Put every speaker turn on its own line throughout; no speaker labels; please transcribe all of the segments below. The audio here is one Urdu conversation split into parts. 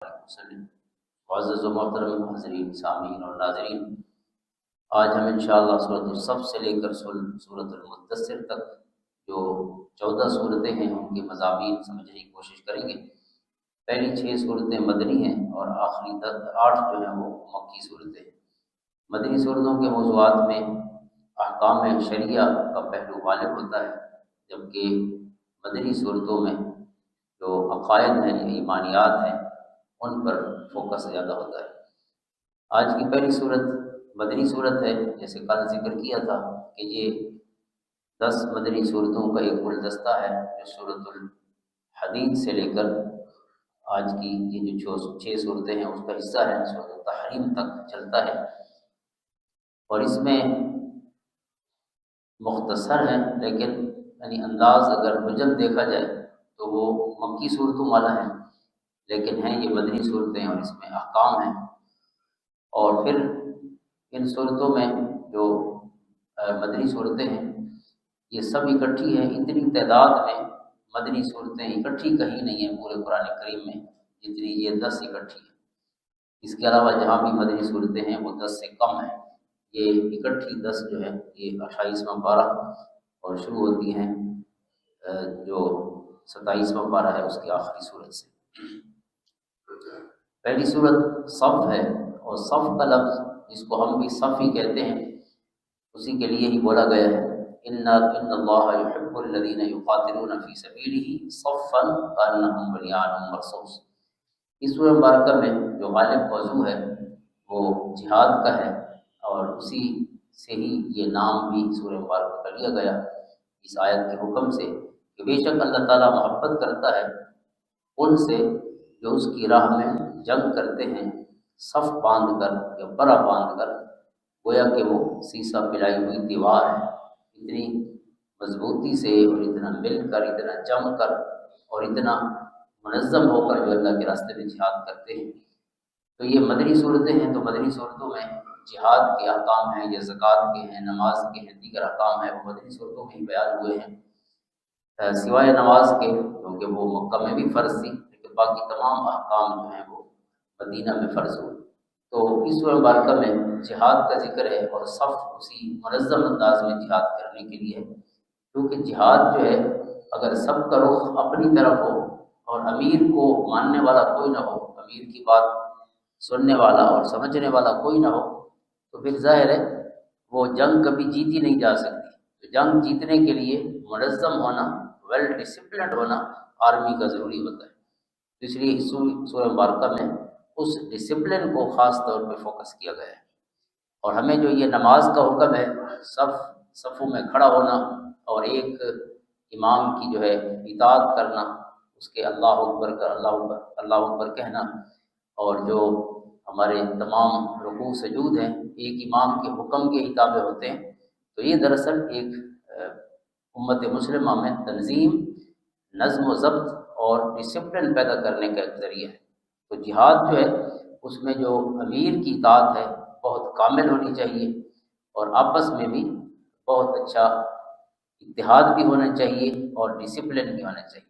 وسلم۔ معزز و محترم حاضرین، سامعین اور ناظرین، آج ہم انشاءاللہ سورۃ الصف سے لے کر سورۃ المدثر تک جو 14 صورتیں ہیں ان کے مضامین سمجھنے کی کوشش کریں گے۔ پہلی 6 صورتیں مدنی ہیں اور آخری 8 جو ہیں وہ مکی صورتیں ہیں۔ مدنی صورتوں کے موضوعات میں احکام شریعہ کا پہلو غالب ہوتا ہے، جبکہ مدنی صورتوں میں جو عقائد ہیں، ایمانیات ہیں، ان پر فوکس زیادہ ہوتا ہے۔ آج کی پہلی صورت مدنی صورت ہے، جیسے کل ذکر کیا تھا کہ یہ 10 مدنی صورتوں کا ایک گلدستہ ہے جو سورۃ الحدید سے لے کر آج کی یہ جو 6 صورتیں ہیں اس کا حصہ ہے، سورۃ التحریم تک چلتا ہے، اور اس میں مختصر ہے لیکن یعنی انداز اگر مجمل دیکھا جائے تو وہ مکی صورتوں والا ہے، لیکن ہیں یہ مدنی صورتیں اور اس میں احکام ہیں۔ اور پھر ان صورتوں میں جو مدنی صورتیں ہیں یہ سب اکٹھی ہیں، اتنی تعداد میں مدنی صورتیں اکٹھی کہیں نہیں ہیں پورے قرآن کریم میں جتنی یہ 10 اکٹھی ہیں۔ اس کے علاوہ جہاں بھی مدنی صورتیں ہیں وہ 10 سے کم ہیں۔ یہ اکٹھی 10 جو ہے یہ 28واں پارہ اور شروع ہوتی ہیں جو 27واں پارہ ہے اس کی آخری صورت سے۔ پہلی صورت صف ہے، اور صف کا لفظ جس کو ہم بھی صف ہی کہتے ہیں اسی کے لیے ہی بولا گیا ہے، ان اللہ یحب الذین یقاتلون فی سبیلہ صفا کانہم بنیان مرصوص۔ اس سورہ مبارکہ میں جو غالب موضوع ہے وہ جہاد کا ہے، اور اسی سے ہی یہ نام بھی سورہ مبارکہ کا لیا گیا اس آیت کے حکم سے کہ بے شک اللہ تعالیٰ محبت کرتا ہے ان سے جو اس کی راہ میں جنگ کرتے ہیں صف باندھ کر یا برا باندھ کر، گویا کہ وہ سیسا پلائی ہوئی دیوار ہے، اتنی مضبوطی سے اور اتنا مل کر، اتنا جم کر اور اتنا منظم ہو کر جو اللہ کے راستے میں جہاد کرتے ہیں۔ تو یہ مدنی صورتیں ہیں، تو مدنی صورتوں میں جہاد کے احکام ہیں یا زکوٰۃ کے ہیں، نماز کے ہیں، دیگر احکام ہیں، وہ مدنی صورتوں میں ہی بیان ہوئے ہیں، سوائے نماز کے کیونکہ وہ مکہ میں بھی فرض تھی، لیکن باقی تمام احکام جو ہیں وہ مدینہ میں فرض ہوئے۔ تو اس سورہ مبارکہ میں جہاد کا ذکر ہے، اور صف اسی منظم انداز میں جہاد کرنے کے لیے ہے، کیونکہ جہاد جو ہے اگر سب کا رخ اپنی طرف ہو اور امیر کو ماننے والا کوئی نہ ہو، امیر کی بات سننے والا اور سمجھنے والا کوئی نہ ہو، تو پھر ظاہر ہے وہ جنگ کبھی جیتی نہیں جا سکتی۔ تو جنگ جیتنے کے لیے منظم ہونا، ویل ڈسپلنڈ ہونا آرمی کا ضروری ہوتا ہے۔ تو اس لیے اس سورہ مبارکہ میں اس ڈسپلن کو خاص طور پہ فوکس کیا گیا ہے۔ اور ہمیں جو یہ نماز کا حکم ہے، صفوں میں کھڑا ہونا اور ایک امام کی جو ہے اطاعت کرنا، اس کے اللہ اکبر کا اللہ اکبر کہنا، اور جو ہمارے تمام رکوع سجود ہیں ایک امام کے حکم کے ہی تابع ہوتے ہیں، تو یہ دراصل ایک امت مسلمہ میں تنظیم، نظم و ضبط اور ڈسپلن پیدا کرنے کا ایک ذریعہ ہے۔ تو جہاد جو ہے اس میں جو امیر کی اطاعت ہے بہت کامل ہونی چاہیے، اور آپس میں بھی بہت اچھا اتحاد بھی ہونا چاہیے اور ڈسپلن بھی ہونا چاہیے۔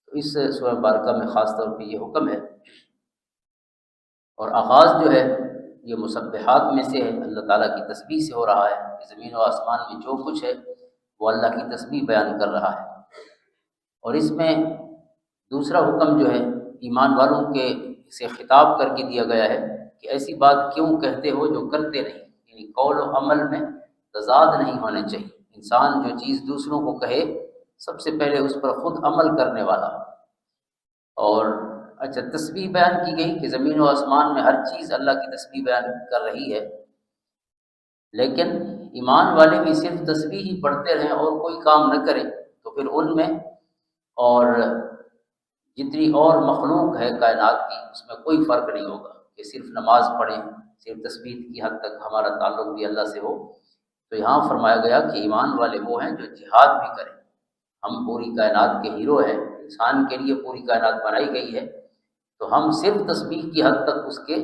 تو اس سورہ مبارکہ میں خاص طور پہ یہ حکم ہے، اور آغاز جو ہے یہ مسبحات میں سے ہے، اللہ تعالیٰ کی تسبیح سے ہو رہا ہے کہ زمین و آسمان میں جو کچھ ہے وہ اللہ کی تسبیح بیان کر رہا ہے۔ اور اس میں دوسرا حکم جو ہے ایمان والوں کے سے خطاب کر کے دیا گیا ہے کہ ایسی بات کیوں کہتے ہو جو کرتے نہیں، یعنی قول و عمل میں تضاد نہیں ہونا چاہیے۔ انسان جو چیز دوسروں کو کہے سب سے پہلے اس پر خود عمل کرنے والا۔ اور اچھا، تسبیح بیان کی گئی کہ زمین و آسمان میں ہر چیز اللہ کی تسبیح بیان کر رہی ہے، لیکن ایمان والے بھی صرف تسبیح ہی پڑھتے رہیں اور کوئی کام نہ کریں تو پھر ان میں اور جتنی اور مخلوق ہے کائنات کی اس میں کوئی فرق نہیں ہوگا کہ صرف نماز پڑھیں، صرف تسبیح کی حد تک ہمارا تعلق بھی اللہ سے ہو۔ تو یہاں فرمایا گیا کہ ایمان والے وہ ہیں جو جہاد بھی کریں۔ ہم پوری کائنات کے ہیرو ہیں، انسان کے لیے پوری کائنات بنائی گئی ہے، تو ہم صرف تسبیح کی حد تک اس کے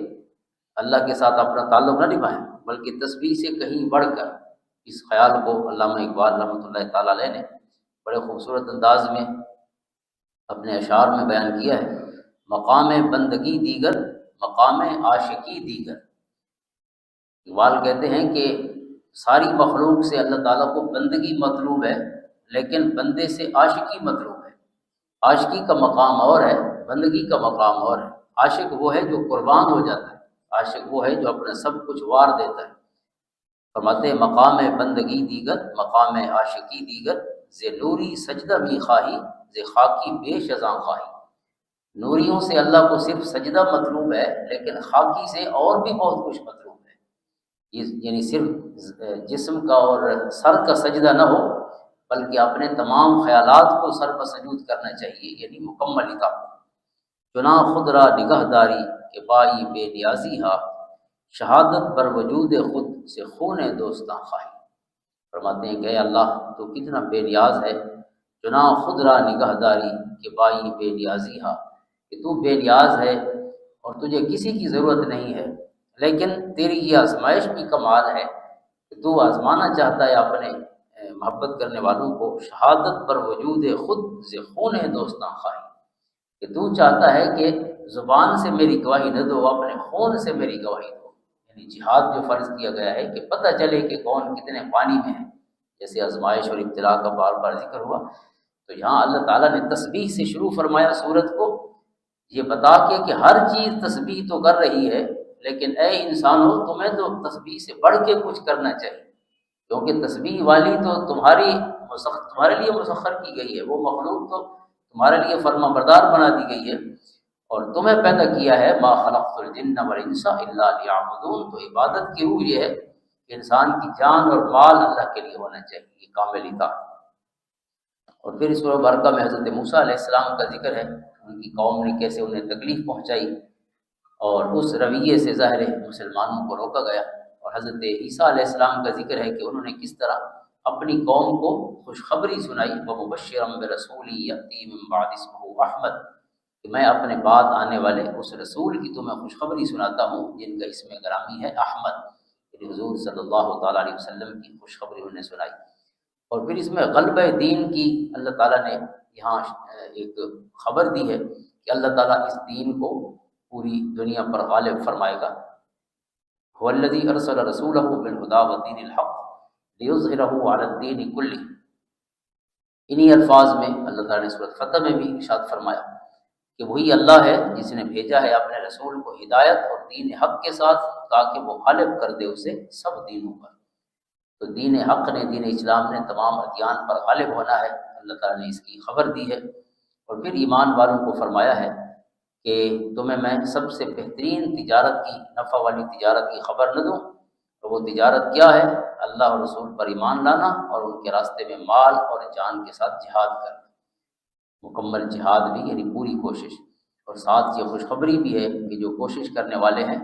اللہ کے ساتھ اپنا تعلق نہ نبھائیں، بلکہ تسبیح سے کہیں بڑھ کر اس خیال کو علامہ اقبال رحمۃ اللہ تعالیٰ علیہ نے بڑے خوبصورت انداز میں اپنے اشعار میں بیان کیا ہے مقام بندگی دیگر، مقام عاشقی دیگر۔ اقبال کہتے ہیں کہ ساری مخلوق سے اللہ تعالیٰ کو بندگی مطلوب ہے، لیکن بندے سے عاشقی مطلوب ہے۔ عاشقی کا مقام اور ہے، بندگی کا مقام اور ہے۔ عاشق وہ ہے جو قربان ہو جاتا ہے، عاشق وہ ہے جو اپنا سب کچھ وار دیتا ہے۔ فرماتے ہیں مقام بندگی دیگر، مقام عاشقی دیگر، ز نوری سجدہ بھی خواہی، ز خاکی بے شزاں خواہی۔ نوریوں سے اللہ کو صرف سجدہ مطلوب ہے، لیکن خاکی سے اور بھی بہت کچھ مطلوب ہے۔ یعنی صرف جسم کا اور سر کا سجدہ نہ ہو، بلکہ اپنے تمام خیالات کو سر پر سجود کرنا چاہیے، یعنی مکمل اطاعت۔ چنا خود را نگہ داری کہ بائی بے نیازی ہا، شہادت بر وجود خود سے خون دوستاں خواہی۔ فرماتے ہیں کہ اے اللہ تو کتنا بے نیاز ہے، چنا خود را نگہ داری کہ بائی بے نیازی ہا، کہ تو بے نیاز ہے اور تجھے کسی کی ضرورت نہیں ہے، لیکن تیری یہ آزمائش بھی کمال ہے کہ تو آزمانا چاہتا ہے اپنے محبت کرنے والوں کو۔ شہادت پر وجود خود سے خون دوستاں خواہی، کہ تو چاہتا ہے کہ زبان سے میری گواہی نہ دو، اپنے خون سے میری گواہی دو۔ یعنی جہاد جو فرض کیا گیا ہے کہ پتہ چلے کہ کون کتنے پانی میں ہے، جیسے آزمائش اور ابتلا کا بار بار ذکر ہوا، تو یہاں اللہ تعالیٰ نے تسبیح سے شروع فرمایا سورت کو، یہ بتا کے کہ ہر چیز تسبیح تو کر رہی ہے، لیکن اے انسانو تمہیں تو تسبیح سے بڑھ کے کچھ کرنا چاہیے، کیونکہ تسبیح والی تو تمہارے لیے مسخر کی گئی ہے، وہ مخلوق تو تمہارے لیے فرما بردار بنا دی گئی ہے، اور تمہیں پیدا کیا ہے ما خلقت الجن والانس الا لیعبدون۔ تو عبادت کی روح یہ ہے کہ انسان کی جان اور مال اللہ کے لیے ہونا چاہیے، یہ کامل اطاعت۔ اور پھر اس سورہ مبارکہ میں حضرت موسیٰ علیہ السلام کا ذکر ہے، ان کی قوم نے کیسے انہیں تکلیف پہنچائی، اور اس رویے سے ظاہر ہے مسلمانوں کو روکا گیا۔ اور حضرت عیسیٰ علیہ السلام کا ذکر ہے کہ انہوں نے کس طرح اپنی قوم کو خوشخبری سنائی، وَمُبَشِّرًا بِرَسُولٍ يَأْتِي مِن بَعْدِ اسْمُهُ احمد، کہ میں اپنے بعد آنے والے اس رسول کی تمہیں خوشخبری سناتا ہوں جن کا اسم گرامی ہے احمد، یعنی حضور صلی اللہ تعالیٰ علیہ وسلم کی خوشخبری انہیں سنائی۔ اور پھر اس میں غلبہ دین کی اللہ تعالیٰ نے یہاں ایک خبر دی ہے کہ اللہ تعالیٰ اس دین کو پوری دنیا پر غالب فرمائے گا۔ هو الذی ارسل رسولہ بالہدی ودین الحق لیظہرہ علی الدین کلہ۔ انہی الفاظ میں اللہ تعالیٰ نے سورۃ فتح میں بھی ارشاد فرمایا کہ وہی اللہ ہے جس نے بھیجا ہے اپنے رسول کو ہدایت اور دین حق کے ساتھ، تاکہ وہ غالب کر دے اسے سب دینوں پر۔ تو دین حق نے، دین اسلام نے تمام ادیان پر غالب ہونا ہے، اللہ تعالیٰ نے اس کی خبر دی ہے۔ اور پھر ایمان والوں کو فرمایا ہے کہ تمہیں میں سب سے بہترین تجارت کی، نفع والی تجارت کی خبر نہ دوں؟ اور وہ تجارت کیا ہے؟ اللہ اور رسول پر ایمان لانا اور ان کے راستے میں مال اور جان کے ساتھ جہاد کرنا، مکمل جہاد بھی، یعنی پوری کوشش۔ اور ساتھ یہ خوشخبری بھی ہے کہ جو کوشش کرنے والے ہیں،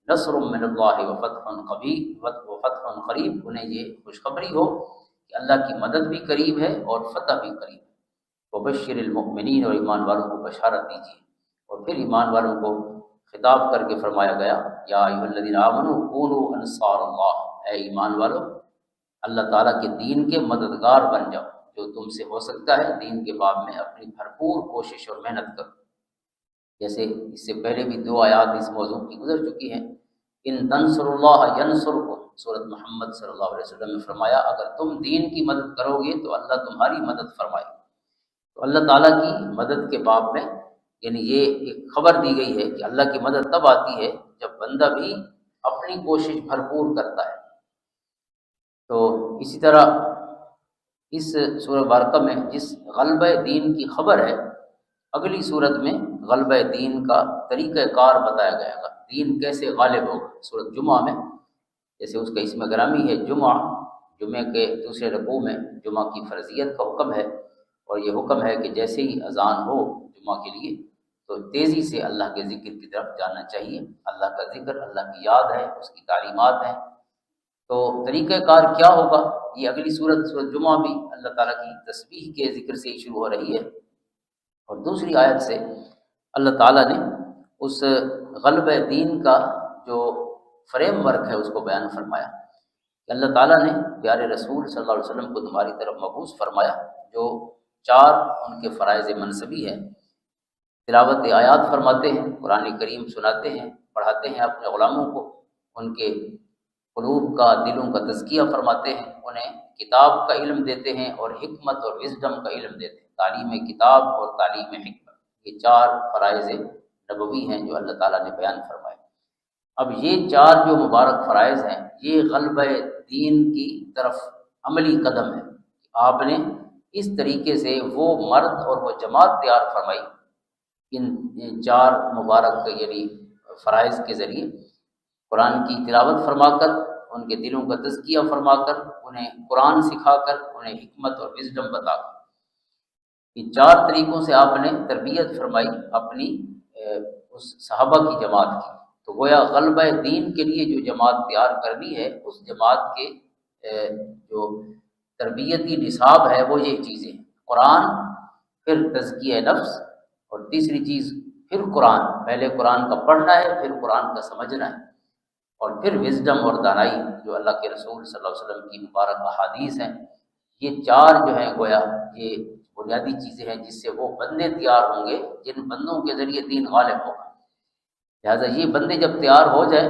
نصر من اللہ وفتح قریب، انہیں یہ خوشخبری ہو کہ اللہ کی مدد بھی قریب ہے اور فتح بھی قریب ہے۔ وبشر المؤمنین، اور ایمان والوں کو بشارت دیجیے۔ اور پھر ایمان والوں کو خطاب کر کے فرمایا گیا یا ایھا الذین آمنوا کونوا انصار اللہ، اے ایمان والو اللہ تعالیٰ کے دین کے مددگار بن جاؤ، جو تم سے ہو سکتا ہے دین کے باب میں اپنی بھرپور کوشش اور محنت کرو۔ جیسے اس سے پہلے بھی 2 آیات اس موضوع کی گزر چکی ہیں۔ ان تنصروا اللہ ینصرکم، سورۃ محمد صلی اللہ علیہ وسلم نے فرمایا اگر تم دین کی مدد کرو گے تو اللہ تمہاری مدد فرمائے۔ تو اللہ تعالیٰ کی مدد کے باب میں یعنی یہ ایک خبر دی گئی ہے کہ اللہ کی مدد تب آتی ہے جب بندہ بھی اپنی کوشش بھرپور کرتا ہے۔ تو اسی طرح اس سورہ مبارکہ میں جس غلبہ دین کی خبر ہے، اگلی صورت میں غلبہ دین کا طریقہ کار بتایا گیا گا، دین کیسے غالب ہوگا۔ سورۃ جمعہ میں جیسے اس کا اسم گرامی ہے جمعہ، جمعے کے دوسرے رکوع میں جمعہ کی فرضیت کا حکم ہے، اور یہ حکم ہے کہ جیسے ہی اذان ہو جمعہ کے لیے تو تیزی سے اللہ کے ذکر کی طرف جانا چاہیے۔ اللہ کا ذکر، اللہ کی یاد ہے، اس کی تعلیمات ہیں۔ تو طریقہ کار کیا ہوگا، یہ اگلی سورت جمعہ بھی اللہ تعالیٰ کی تسبیح کے ذکر سے ہی شروع ہو رہی ہے، اور دوسری آیت سے اللہ تعالیٰ نے اس غلبہ دین کا جو فریم ورک ہے اس کو بیان فرمایا کہ اللہ تعالیٰ نے پیارے رسول صلی اللہ علیہ وسلم کو تمہاری طرف مبعوث فرمایا، جو 4 ان کے فرائض منصبی ہیں تلاوت آیات فرماتے ہیں، قرآن کریم سناتے ہیں، پڑھاتے ہیں اپنے غلاموں کو، ان کے قلوب کا، دلوں کا تزکیہ فرماتے ہیں، انہیں کتاب کا علم دیتے ہیں اور حکمت اور وزڈم کا علم دیتے ہیں، تعلیم کتاب اور تعلیم حکمت، یہ چار فرائض نبوی ہیں جو اللہ تعالیٰ نے بیان فرمائے۔ اب یہ چار جو مبارک فرائض ہیں، یہ غلبہ دین کی طرف عملی قدم ہے۔ آپ نے اس طریقے سے وہ مرد اور وہ جماعت تیار فرمائی ان چار مبارک یعنی فرائض کے ذریعے، قرآن کی تلاوت فرما کر، ان کے دلوں کا تزکیہ فرما کر، انہیں قرآن سکھا کر، انہیں حکمت اور وزڈم بتا کر، ان چار طریقوں سے آپ نے تربیت فرمائی اپنی اس صحابہ کی جماعت کی۔ تو گویا غلبہ دین کے لیے جو جماعت تیار کرنی ہے، اس جماعت کے جو تربیتی نصاب ہے وہ یہ چیزیں ہیں، قرآن، پھر تزکیہ نفس، اور تیسری چیز پھر قرآن، پہلے قرآن کا پڑھنا ہے، پھر قرآن کا سمجھنا ہے، اور پھر وزڈم اور دانائی جو اللہ کے رسول صلی اللہ علیہ وسلم کی مبارک احادیث ہیں۔ یہ چار جو ہیں گویا یہ بنیادی چیزیں ہیں جس سے وہ بندے تیار ہوں گے جن بندوں کے ذریعے دین غالب ہوگا۔ لہٰذا یہ بندے جب تیار ہو جائے،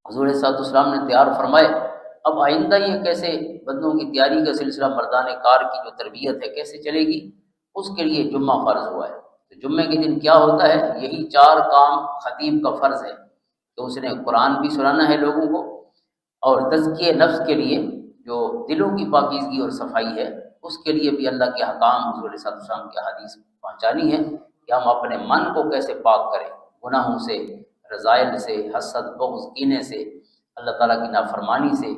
حضور صلی اللہ علیہ وسلم نے تیار فرمائے، اب آئندہ یہ کیسے بندوں کی تیاری کا سلسلہ، مردان کار کی جو تربیت ہے کیسے چلے گی، اس کے لیے جمعہ فرض ہوا ہے۔ تو جمعے کے دن کیا ہوتا ہے، یہی چار کام خطیب کا فرض ہے کہ اس نے قرآن بھی سنانا ہے لوگوں کو، اور تزکیہ نفس کے لیے جو دلوں کی پاکیزگی اور صفائی ہے اس کے لیے بھی اللہ کے احکام، حضور صلی اللہ علیہ وسلم کی حدیث پہنچانی ہے کہ ہم اپنے من کو کیسے پاک کریں گناہوں سے، رذائل سے، حسد، بغض، کینے سے، اللہ تعالیٰ کی نافرمانی سے،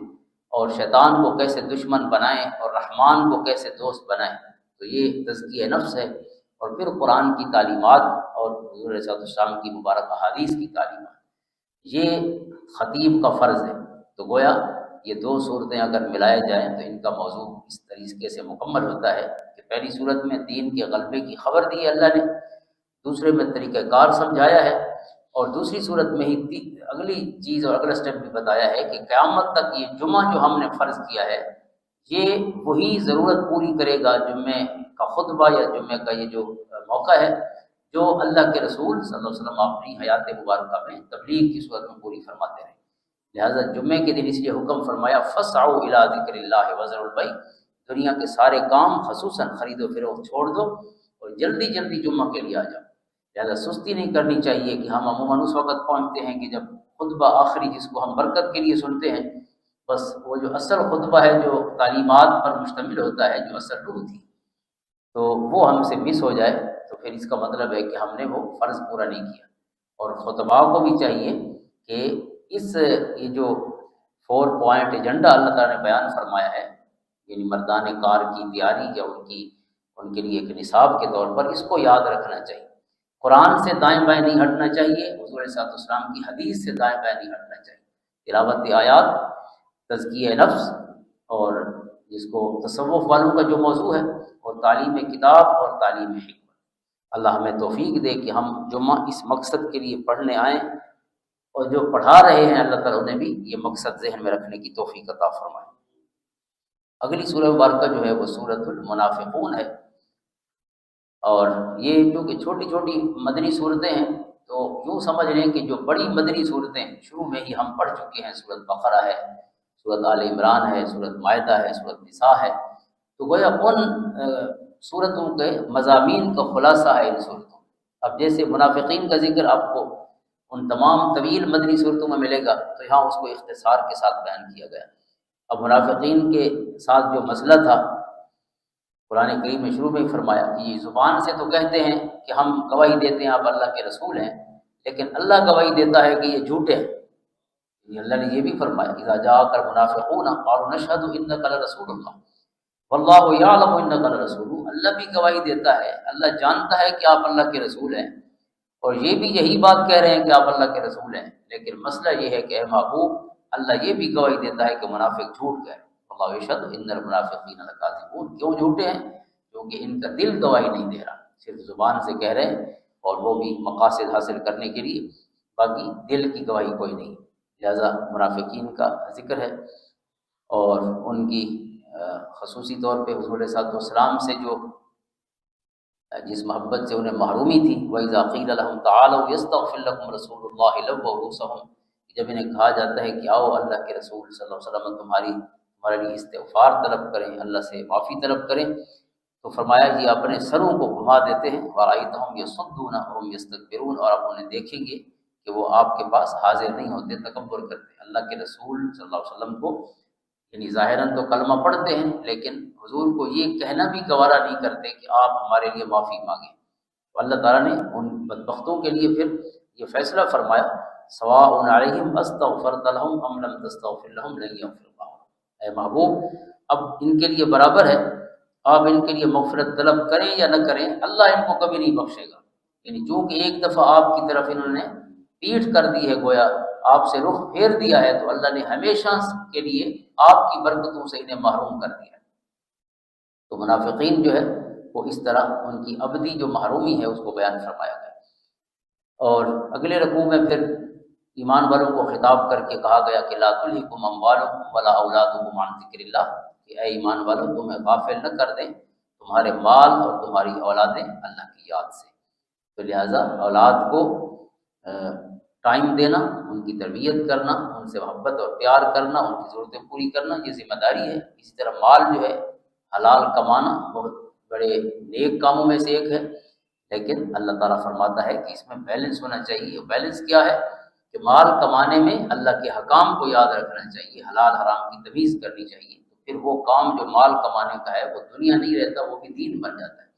اور شیطان کو کیسے دشمن بنائیں اور رحمان کو کیسے دوست بنائیں۔ تو یہ تزکیہ نفس ہے، اور پھر قرآن کی تعلیمات اور حضور صلی اللہ علیہ وسلم کی مبارک احادیث کی تعلیمات، یہ خطیب کا فرض ہے۔ تو گویا یہ دو صورتیں اگر ملائے جائیں تو ان کا موضوع اس طریقے سے مکمل ہوتا ہے کہ پہلی صورت میں دین کے غلبے کی خبر دی ہے اللہ نے، دوسرے میں طریقہ کار سمجھایا ہے، اور دوسری صورت میں ہی اگلی چیز اور اگلا سٹیپ بھی بتایا ہے کہ قیامت تک یہ جمعہ جو ہم نے فرض کیا ہے یہ وہی ضرورت پوری کرے گا، جمعے کا خطبہ یا جمعے کا یہ جو موقع ہے جو اللہ کے رسول صلی اللہ علیہ وسلم اپنی حیات مبارکہ میں تبلیغ کی صورت میں پوری فرماتے رہے۔ لہٰذا جمعے کے دن اس لیے حکم فرمایا فَاسْعَوْا إِلَىٰ ذِكْرِ اللَّهِ وَذَرُوا الْبَيْعَ، دنیا کے سارے کام خصوصاً خرید و فروخت چھوڑ دو اور جلدی جلدی جمعہ کے لیے آ جاؤ۔ لہٰذا سستی نہیں کرنی چاہیے کہ ہم عموماً اس وقت پہنچتے ہیں کہ جب خطبہ آخری جس کو ہم برکت کے لیے سنتے ہیں، بس وہ جو اصل خطبہ ہے جو تعلیمات پر مشتمل ہوتا ہے، جو اصل روح تھی، تو وہ ہم سے مس ہو جائے تو پھر اس کا مطلب ہے کہ ہم نے وہ فرض پورا نہیں کیا۔ اور خطباء کو بھی چاہیے کہ یہ جو 4 پوائنٹ ایجنڈا اللہ تعالیٰ نے بیان فرمایا ہے، یعنی مردان کار کی تیاری یا ان کے لیے ایک نصاب کے طور پر، اس کو یاد رکھنا چاہیے۔ قرآن سے دائیں بائیں نہیں ہٹنا چاہیے، حضور صلی اللہ علیہ وسلم کی حدیث سے دائیں بائیں نہیں ہٹنا چاہیے۔ تلاوت آیات، تزکیہ نفس، اور جس کو تصوف والوں کا جو موضوع ہے، اور تعلیم کتاب اور تعلیم حکمت۔ اللہ ہمیں توفیق دے کہ ہم جمعہ اس مقصد کے لیے پڑھنے آئیں، اور جو پڑھا رہے ہیں اللہ تعالیٰ انہیں بھی یہ مقصد ذہن میں رکھنے کی توفیق عطا فرمائے۔ اگلی سورہ مبارکہ جو ہے وہ سورۃ المنافقون ہے، اور یہ جو کہ چھوٹی چھوٹی مدنی صورتیں ہیں، تو یوں سمجھ لیں کہ جو بڑی مدنی صورتیں شروع میں ہی ہم پڑھ چکے ہیں، سورۃ بقرہ ہے، سورۃ آل عمران ہے، سورۃ مائدہ ہے، سورۃ نساء ہے، تو گویا ان صورتوں کے مضامین کا خلاصہ ہے ان صورتوں۔ اب جیسے منافقین کا ذکر آپ کو ان تمام طویل مدنی صورتوں میں ملے گا، تو یہاں اس کو اختصار کے ساتھ بیان کیا گیا۔ اب منافقین کے ساتھ جو مسئلہ تھا، قرآن کریم میں شروع میں ہی فرمایا کہ یہ زبان سے تو کہتے ہیں کہ ہم گواہی دیتے ہیں آپ اللہ کے رسول ہیں، لیکن اللہ گواہی دیتا ہے کہ یہ جھوٹے ہیں۔ اللہ نے یہ بھی فرمایا اذا جاءک المنافقون قالوا نشهد انک لرسول اللہ واللہ یعلم انک لرسولہ، اللہ بھی گواہی دیتا ہے، اللہ جانتا ہے کہ آپ اللہ کے رسول ہیں، اور یہ بھی یہی بات کہہ رہے ہیں کہ آپ اللہ کے رسول ہیں، لیکن مسئلہ یہ ہے کہ اے محبوب، اللہ یہ بھی گواہی دیتا ہے کہ منافق جھوٹ گئے۔ اللہ یشہد ان المنافقین لکاذبون، کیوں جھوٹے ہیں؟ کیونکہ ان کا دل گواہی نہیں دے رہا، صرف زبان سے کہہ رہے ہیں، اور وہ بھی مقاصد حاصل کرنے کے لیے، باقی دل کی گواہی کوئی نہیں۔ لہذا منافقین کا ذکر ہے، اور ان کی خصوصی طور پہ حضور صلی اللہ علیہ وسلم سے جو جس محبت سے انہیں محرومی تھی، وَإِذَا قِيلَ لَهُمْ تَعَالَوْا يَسْتَغْفِرْ لَكُمْ رَسُولُ اللَّهِ لَوَّوْا رُءُوسَهُمْ، جب انہیں کہا جاتا ہے کہ آؤ اللہ کے رسول صلی اللہ علیہ وسلم تمہارے لیے استغفار طلب کریں، اللہ سے معافی طلب کریں، تو فرمایا یہ اپنے سروں کو گھما دیتے ہیں، وَرَأَيْتَهُمْ يَصُدُّونَ وَهُمْ يَسْتَكْبِرُونَ، اور آپ انہیں دیکھیں گے کہ وہ آپ کے پاس حاضر نہیں ہوتے، تکبر کرتے ہیں۔ اللہ کے رسول صلی اللہ علیہ وسلم کو یعنی ظاہراً تو کلمہ پڑھتے ہیں، لیکن حضور کو یہ کہنا بھی گوارا نہیں کرتے کہ آپ ہمارے لیے معافی مانگیں۔ تو اللہ تعالیٰ نے ان بدبختوں کے لیے پھر یہ فیصلہ فرمایا، سواء علیہم استغفرت لہم ام لم تستغفر لہم لن یغفر اللہ، اے محبوب اب ان کے لیے برابر ہے، آپ ان کے لیے مغفرت طلب کریں یا نہ کریں، اللہ ان کو کبھی نہیں بخشے گا۔ یعنی چونکہ ایک دفعہ آپ کی طرف انہوں نے پیٹھ کر دی ہے، گویا آپ سے رخ پھیر دیا ہے، تو اللہ نے ہمیشہ کے لیے آپ کی برکتوں سے انہیں محروم کر دیا ہے۔ تو منافقین جو ہے وہ اس طرح ان کی ابدی جو محرومی ہے اس کو بیان فرمایا گیا، اور اگلے رکوع میں پھر ایمان والوں کو خطاب کر کے کہا گیا کہ لا تلہکم اموالکم ولا اولادکم عن ذکر اللہ، کہ اے ایمان والوں تمہیں غافل نہ کر دیں تمہارے مال اور تمہاری اولادیں اللہ کی یاد سے۔ تو لہٰذا اولاد کو ٹائم دینا، ان کی تربیت کرنا، ان سے محبت اور پیار کرنا، ان کی ضرورتیں پوری کرنا، یہ ذمہ داری ہے۔ اسی طرح مال جو ہے حلال کمانا بہت بڑے نیک کاموں میں سے ایک ہے، لیکن اللہ تعالیٰ فرماتا ہے کہ اس میں بیلنس ہونا چاہیے۔ بیلنس کیا ہے کہ مال کمانے میں اللہ کے حکام کو یاد رکھنا چاہیے، حلال حرام کی تمیز کرنی چاہیے، تو پھر وہ کام جو مال کمانے کا ہے وہ دنیا نہیں رہتا، وہ بھی دین بن جاتا ہے۔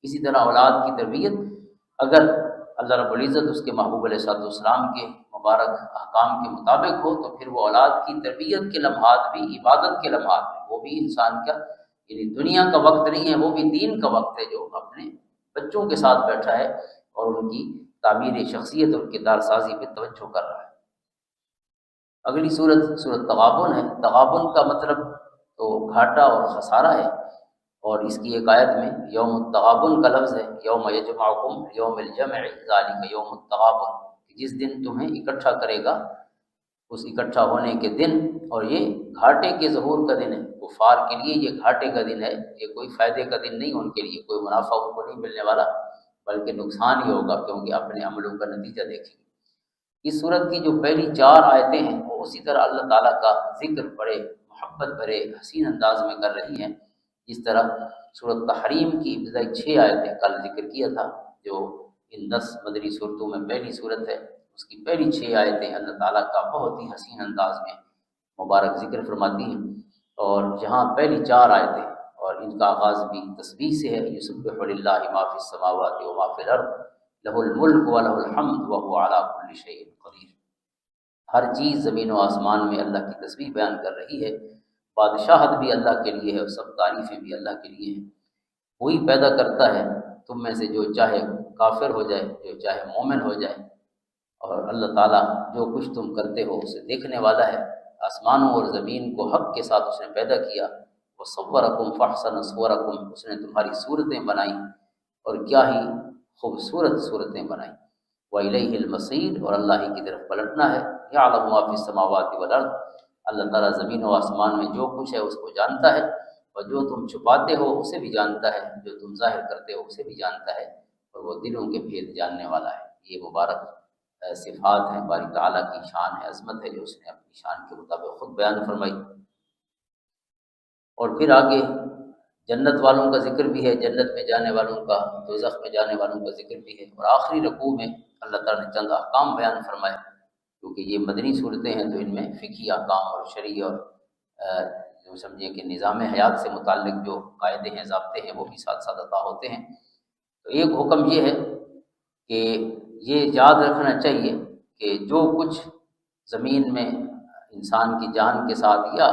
اسی طرح اولاد کی تربیت اگر اللہ رب العزت اس کے محبوب علیہ الصلوۃ والسلام کے مبارک احکام کے مطابق ہو، تو پھر وہ اولاد کی تربیت کے لمحات بھی عبادت کے لمحات ہیں، وہ بھی انسان کا یعنی دنیا کا وقت نہیں ہے، وہ بھی دین کا وقت ہے، جو اپنے بچوں کے ساتھ بیٹھا ہے اور ان کی تعمیر شخصیت اور کردار سازی پہ توجہ کر رہا ہے۔ اگلی صورت تغابن ہے۔ تغابن کا مطلب تو گھاٹا اور خسارہ ہے، اور اس کی ایک آیت میں یوم التغابن کا لفظ ہے، یوم یجمعکم یوم الجمع ذالک یوم التغابن، جس دن تمہیں اکٹھا کرے گا اس اکٹھا ہونے کے دن، اور یہ گھاٹے کے ظہور کا دن ہے۔ کفار کے لیے یہ گھاٹے کا دن ہے، یہ کوئی فائدے کا دن نہیں، ان کے لیے کوئی منافع ان کو نہیں ملنے والا، بلکہ نقصان ہی ہوگا، کیونکہ اپنے عملوں کا نتیجہ دیکھیں گے۔ اس صورت کی جو پہلی 4 آیتیں ہیں وہ اسی طرح اللہ تعالیٰ کا ذکر بڑے محبت بھرے حسین انداز میں کر رہی ہیں، جس طرح سورۃ تحریم کی ابتدائی 6 آیتیں کل ذکر کیا تھا، جو ان 10 مدنی صورتوں میں پہلی صورت ہے، اس کی پہلی 6 آیتیں اللہ تعالیٰ کا بہت ہی حسین انداز میں مبارک ذکر فرماتی ہیں، اور جہاں پہلی 4 آیتیں اور ان کا آغاز بھی تسبیح سے ہے، یسبح للہ ما فی السماوات و ما فی الارض لہ الملک و لہ الحمد وہو علی کل شیء قدیر، ہر چیز زمین و آسمان میں اللہ کی تسبیح بیان کر رہی ہے، بادشاہت بھی اللہ کے لیے ہے اور سب تعریفیں بھی اللہ کے لیے ہیں۔ وہی پیدا کرتا ہے تم میں سے جو چاہے کافر ہو جائے، جو چاہے مومن ہو جائے، اور اللہ تعالیٰ جو کچھ تم کرتے ہو اسے دیکھنے والا ہے۔ آسمانوں اور زمین کو حق کے ساتھ اس نے پیدا کیا، وصورکم فاحسن صورکم، اس نے تمہاری صورتیں بنائیں اور کیا ہی خوبصورت صورتیں بنائیں، وإلیہ المصیر، اور اللہ ہی کی طرف پلٹنا ہے۔ یعلم ما فی السماوات والارض، اللہ تعالیٰ زمین و آسمان میں جو کچھ ہے اس کو جانتا ہے، اور جو تم چھپاتے ہو اسے بھی جانتا ہے، جو تم ظاہر کرتے ہو اسے بھی جانتا ہے، اور وہ دلوں کے بھید جاننے والا ہے۔ یہ مبارک صفات ہیں، باری تعالیٰ کی شان ہے، عظمت ہے، جو اس نے اپنی شان کے مطابق خود بیان فرمائی۔ اور پھر آگے جنت والوں کا ذکر بھی ہے، جنت میں جانے والوں کا، دوزخ میں جانے والوں کا ذکر بھی ہے، اور آخری رکوع میں اللہ تعالیٰ نے چند احکام بیان فرمائے، کیونکہ یہ مدنی صورتیں ہیں تو ان میں فقہی احکام اور شرعی اور جو سمجھے کہ نظام حیات سے متعلق جو قاعدے ہیں، ضابطے ہیں، وہ بھی ساتھ ساتھ عطا ہوتے ہیں۔ تو ایک حکم یہ ہے کہ یہ یاد رکھنا چاہیے کہ جو کچھ زمین میں انسان کی جان کے ساتھ یا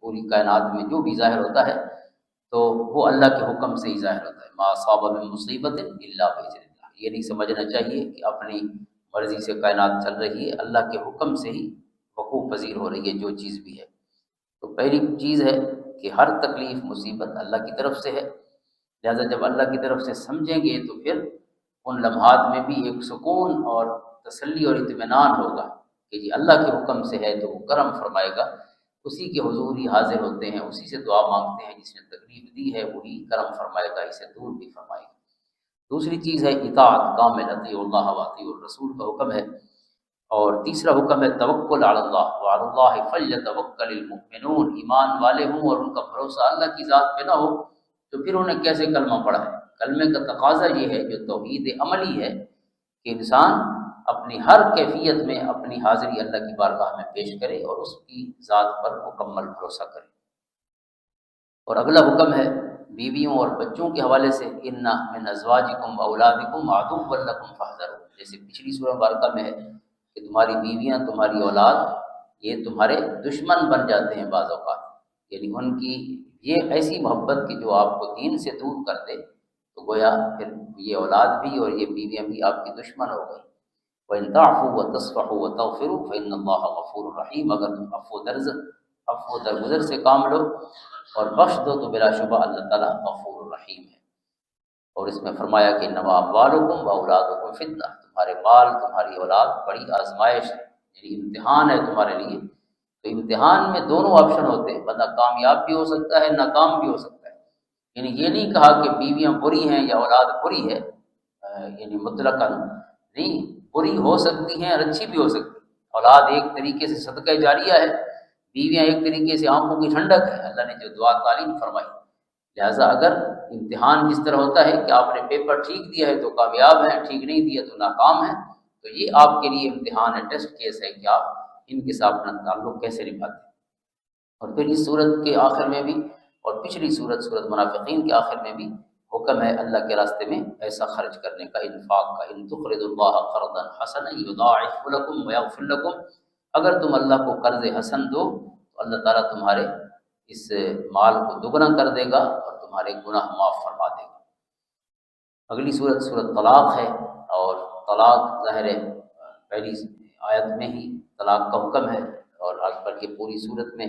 پوری کائنات میں جو بھی ظاہر ہوتا ہے تو وہ اللہ کے حکم سے ہی ظاہر ہوتا ہے۔ ما اصاب من مصیبت الا باذن اللہ، یہ نہیں سمجھنا چاہیے کہ اپنی مرضی سے کائنات چل رہی ہے، اللہ کے حکم سے ہی وقوع پذیر ہو رہی ہے جو چیز بھی ہے۔ تو پہلی چیز ہے کہ ہر تکلیف مصیبت اللہ کی طرف سے ہے، لہذا جب اللہ کی طرف سے سمجھیں گے تو پھر ان لمحات میں بھی ایک سکون اور تسلی اور اطمینان ہوگا کہ جی اللہ کے حکم سے ہے تو وہ کرم فرمائے گا، اسی کے حضور ہی حاضر ہوتے ہیں، اسی سے دعا مانگتے ہیں، جس نے تکلیف دی ہے وہی کرم فرمائے گا، اسے دور بھی فرمائے گا۔ دوسری چیز ہے اطاعت کامل، اطیعوا اللہ واطیعوا الرسول کا حکم ہے، اور تیسرا حکم ہے توکل علی اللہ وعلی اللہ فلیتوکل المؤمنون، ایمان والے ہوں اور ان کا بھروسہ اللہ کی ذات پہ نہ ہو تو پھر انہیں کیسے کلمہ پڑھا ہے؟ کلمے کا تقاضا یہ ہے جو توحید عملی ہے کہ انسان اپنی ہر کیفیت میں اپنی حاضری اللہ کی بارگاہ میں پیش کرے اور اس کی ذات پر مکمل بھروسہ کرے۔ اور اگلا حکم ہے بیویوں اور بچوں کے حوالے سے، ان من ازواجکم واولادکم عدوا لکم فاحذروا، جیسے پچھلی سورہ مبارکہ میں ہے کہ تمہاری بیویاں، تمہاری اولاد یہ تمہارے دشمن بن جاتے ہیں بعض اوقات، یعنی ان کی یہ ایسی محبت کہ جو آپ کو دین سے دور کر دے، تو گویا پھر یہ اولاد بھی اور یہ بیویاں بھی آپ کی دشمن ہو گئی۔ وَإِن تَعْفُوا وَتَصْفَحُوا وَتَغْفِرُوا فَإِنَّ اللَّهَ غَفُورٌ رَحِيمٌ، اگر تم عفو درگزر سے کام لو اور بخش دو تو بلا شبہ اللہ تعالیٰ غفور الرحیم ہے۔ اور اس میں فرمایا کہ انما اموالکم واولادکم فتنہ، تمہارے مال تمہاری اولاد بڑی آزمائش ہے، یعنی امتحان ہے تمہارے لیے۔ تو امتحان میں دونوں آپشن ہوتے ہیں، بندہ کامیاب بھی ہو سکتا ہے، ناکام بھی ہو سکتا ہے۔ یعنی یہ نہیں کہا کہ بیویاں بری ہیں یا اولاد بری ہے، یعنی مطلقاً نہیں، بری ہو سکتی ہیں اور اچھی بھی ہو سکتی ہیں۔ اولاد ایک طریقے سے صدقہ جاریہ ہے، بیویاں ایک طریقے سے آنکھوں کی ٹھنڈک ہے، اللہ نے جو دعا تعلیم فرمائی۔ لہٰذا اگر امتحان جس طرح ہوتا ہے کہ آپ نے پیپر ٹھیک دیا ہے تو کامیاب ہیں، ٹھیک نہیں دیا تو ناکام ہیں، تو یہ آپ کے لیے امتحان ہے، ٹیسٹ کیس ہے کہ آپ ان کے ساتھ اپنا تعلق کیسے نبھاتے ہیں۔ اور پھر اس صورت کے آخر میں بھی اور پچھلی صورت منافقین کے آخر میں بھی حکم ہے اللہ کے راستے میں ایسا خرچ کرنے کا، انفاق کا۔ ان تقرضوا اللہ قرضا حسنا یضاعف لکم ویغفر لکم، اگر تم اللہ کو قرض حسن دو تو اللہ تعالیٰ تمہارے اس مال کو دگنا کر دے گا اور تمہارے گناہ معاف فرما دے گا۔ اگلی سورت طلاق ہے، اور طلاق ظاہر ہے پہلی آیت میں ہی طلاق کا حکم ہے، اور آج کل کی پوری صورت میں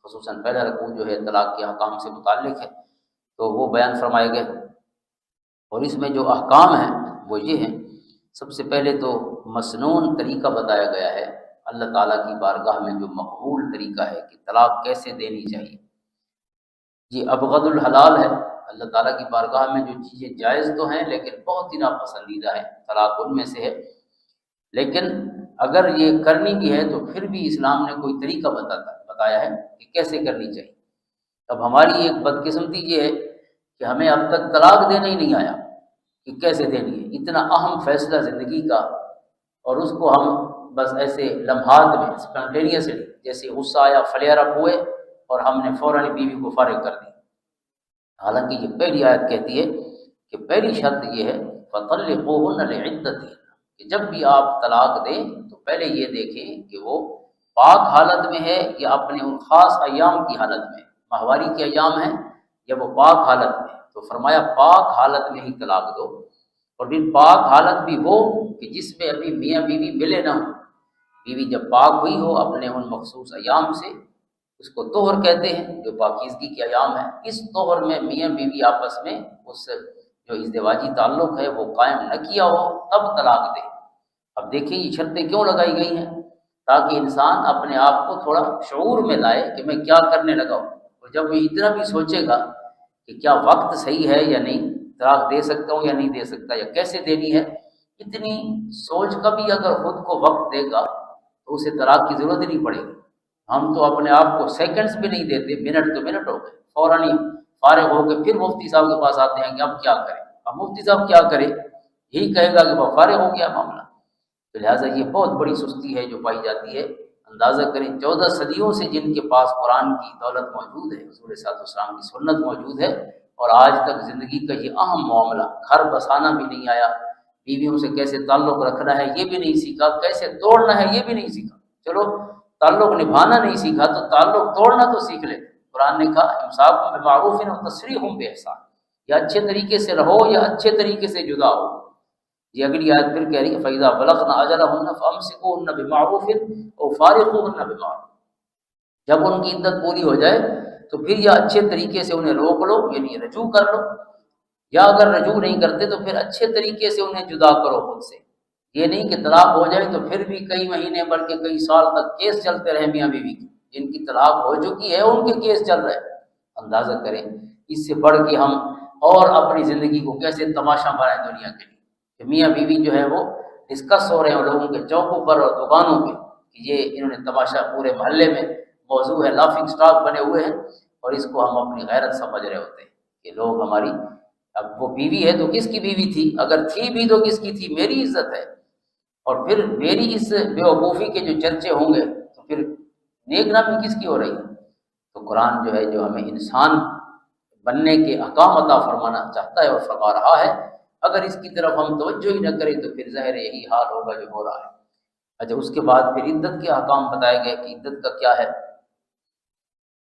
خصوصاً پہلا رکوع جو ہے طلاق کے احکام سے متعلق ہے، تو وہ بیان فرمائے گئے۔ اور اس میں جو احکام ہیں وہ یہ ہیں، سب سے پہلے تو مسنون طریقہ بتایا گیا ہے، اللہ تعالیٰ کی بارگاہ میں جو مقبول طریقہ ہے کہ طلاق کیسے دینی چاہیے۔ یہ ابغض الحلال ہے، اللہ تعالیٰ کی بارگاہ میں جو چیزیں جائز تو ہیں لیکن بہت ہی ناپسندیدہ ہے، طلاق ان میں سے ہے۔ لیکن اگر یہ کرنی بھی ہے تو پھر بھی اسلام نے کوئی طریقہ بتایا ہے کہ کیسے کرنی چاہیے۔ اب ہماری ایک بدقسمتی یہ ہے کہ ہمیں اب تک طلاق دینا ہی نہیں آیا کہ کیسے دینی ہے، اتنا اہم فیصلہ زندگی کا، اور اس کو ہم بس ایسے لمحات میں اسپونٹینیسلی جیسے غصہ آیا فلیرا ہوئے اور ہم نے فوراً بیوی کو فارغ کر دی۔ حالانکہ یہ پہلی آیت کہتی ہے کہ پہلی شرط یہ ہے فَطَلِّقُوهُنَّ لِعِدَّتِهِنَّ، کہ جب بھی آپ طلاق دیں تو پہلے یہ دیکھیں کہ وہ پاک حالت میں ہے یا اپنے ان خاص ایام کی حالت میں، ماہواری کے ایام ہیں یا وہ پاک حالت میں، تو فرمایا پاک حالت میں ہی طلاق دو۔ اور پھر پاک حالت بھی ہو کہ جس میں ابھی میاں بیوی ملے نہ ہوں، بیوی جب پاک ہوئی ہو اپنے ان مخصوص ایام سے، اس کو طہر کہتے ہیں جو پاکیزگی کے ایام ہیں، اس طہر میں میاں بیوی آپس میں اس جو ازدواجی تعلق ہے وہ قائم نہ کیا ہو تب طلاق دے۔ اب دیکھیں یہ شرطیں کیوں لگائی گئی ہیں، تاکہ انسان اپنے آپ کو تھوڑا شعور میں لائے کہ میں کیا کرنے لگا ہوں، اور جب وہ اتنا بھی سوچے گا کہ کیا وقت صحیح ہے یا نہیں، طلاق دے سکتا ہوں یا نہیں دے سکتا، یا کیسے دینی ہے، اتنی سوچ کا بھی اگر خود کو وقت دے گا تو اسے طلاق کی ضرورت ہی نہیں پڑے گی۔ ہم تو اپنے آپ کو سیکنڈز بھی نہیں دیتے، منٹ تو منٹ ہو گئے، فوراً ہی فارغ ہو کے پھر مفتی صاحب کے پاس آتے ہیں کہ اب کیا کریں۔ اب مفتی صاحب کیا کرے، یہی کہے گا کہ وہ فارغ ہو گیا معاملہ۔ تو لہٰذا یہ بہت بڑی سستی ہے جو پائی جاتی ہے۔ اندازہ کریں 14 صدیوں سے جن کے پاس قرآن کی دولت موجود ہے، حضور صلی اللہ علیہ وسلم کی سنت موجود ہے، اور آج تک زندگی کا یہ اہم معاملہ، گھر بسانا بھی نہیں آیا، بیویوں سے کیسے تعلق رکھنا ہے یہ بھی نہیں سیکھا، کیسے توڑنا ہے یہ بھی نہیں سیکھا۔ چلو تعلق نبھانا نہیں سیکھا تو تعلق توڑنا تو سیکھ لے۔ قرآن نے کہا امساک بمعروف و تسریح باحسان، یا اچھے طریقے سے رہو یا اچھے طریقے سے جدا ہو۔ یہ اگلی آیت پھر کہہ رہی ہے فَإِذَا بَلَغْنَ أَجَلَهُنَّ فَأَمْسِكُوهُنَّ بِمَعْرُوفٍ أَوْ فَارِقُوهُنَّ بِمَعْرُوفٍ، جب ان کی عدت پوری ہو جائے تو پھر یا اچھے طریقے سے انہیں روک لو، یعنی رجوع کر لو، یا اگر رجوع نہیں کرتے تو پھر اچھے طریقے سے انہیں جدا کرو خود سے۔ یہ نہیں کہ طلاق ہو جائے تو پھر بھی کئی مہینے بلکہ کئی سال تک کیس چلتے رہے میاں بیوی کے، جن کی طلاق ہو چکی ہے ان کے کیس چل رہے ہیں۔ اندازہ کریں اس سے بڑھ کے ہم اور اپنی زندگی کو کیسے تماشا بنائیں دنیا کے لیے، کہ میاں بیوی جو ہے وہ ڈسکس ہو رہے ہیں لوگوں کے چوکوں پر اور دکانوں پہ کہ یہ انہوں نے تماشا پورے محلے میں موضوع ہے، لافنگ سٹاک بنے ہوئے ہیں، اور اس کو ہم اپنی غیرت سمجھ رہے ہوتے ہیں کہ لوگ ہماری، اب وہ بیوی ہے تو کس کی بیوی تھی، اگر تھی بھی تو کس کی تھی، میری عزت ہے، اور پھر میری اس بیوقوفی کے جو چرچے ہوں گے تو پھر نیک نامی کس کی ہو رہی ہے؟ تو قرآن جو ہے جو ہمیں انسان بننے کے احکام عطا فرمانا چاہتا ہے اور فرما رہا ہے، اگر اس کی طرف ہم توجہ ہی نہ کریں تو پھر ظاہر یہی حال ہوگا جو ہو رہا ہے۔ اچھا، اس کے بعد پھر عدت کے احکام بتائے گئے کہ عدت کا کیا ہے۔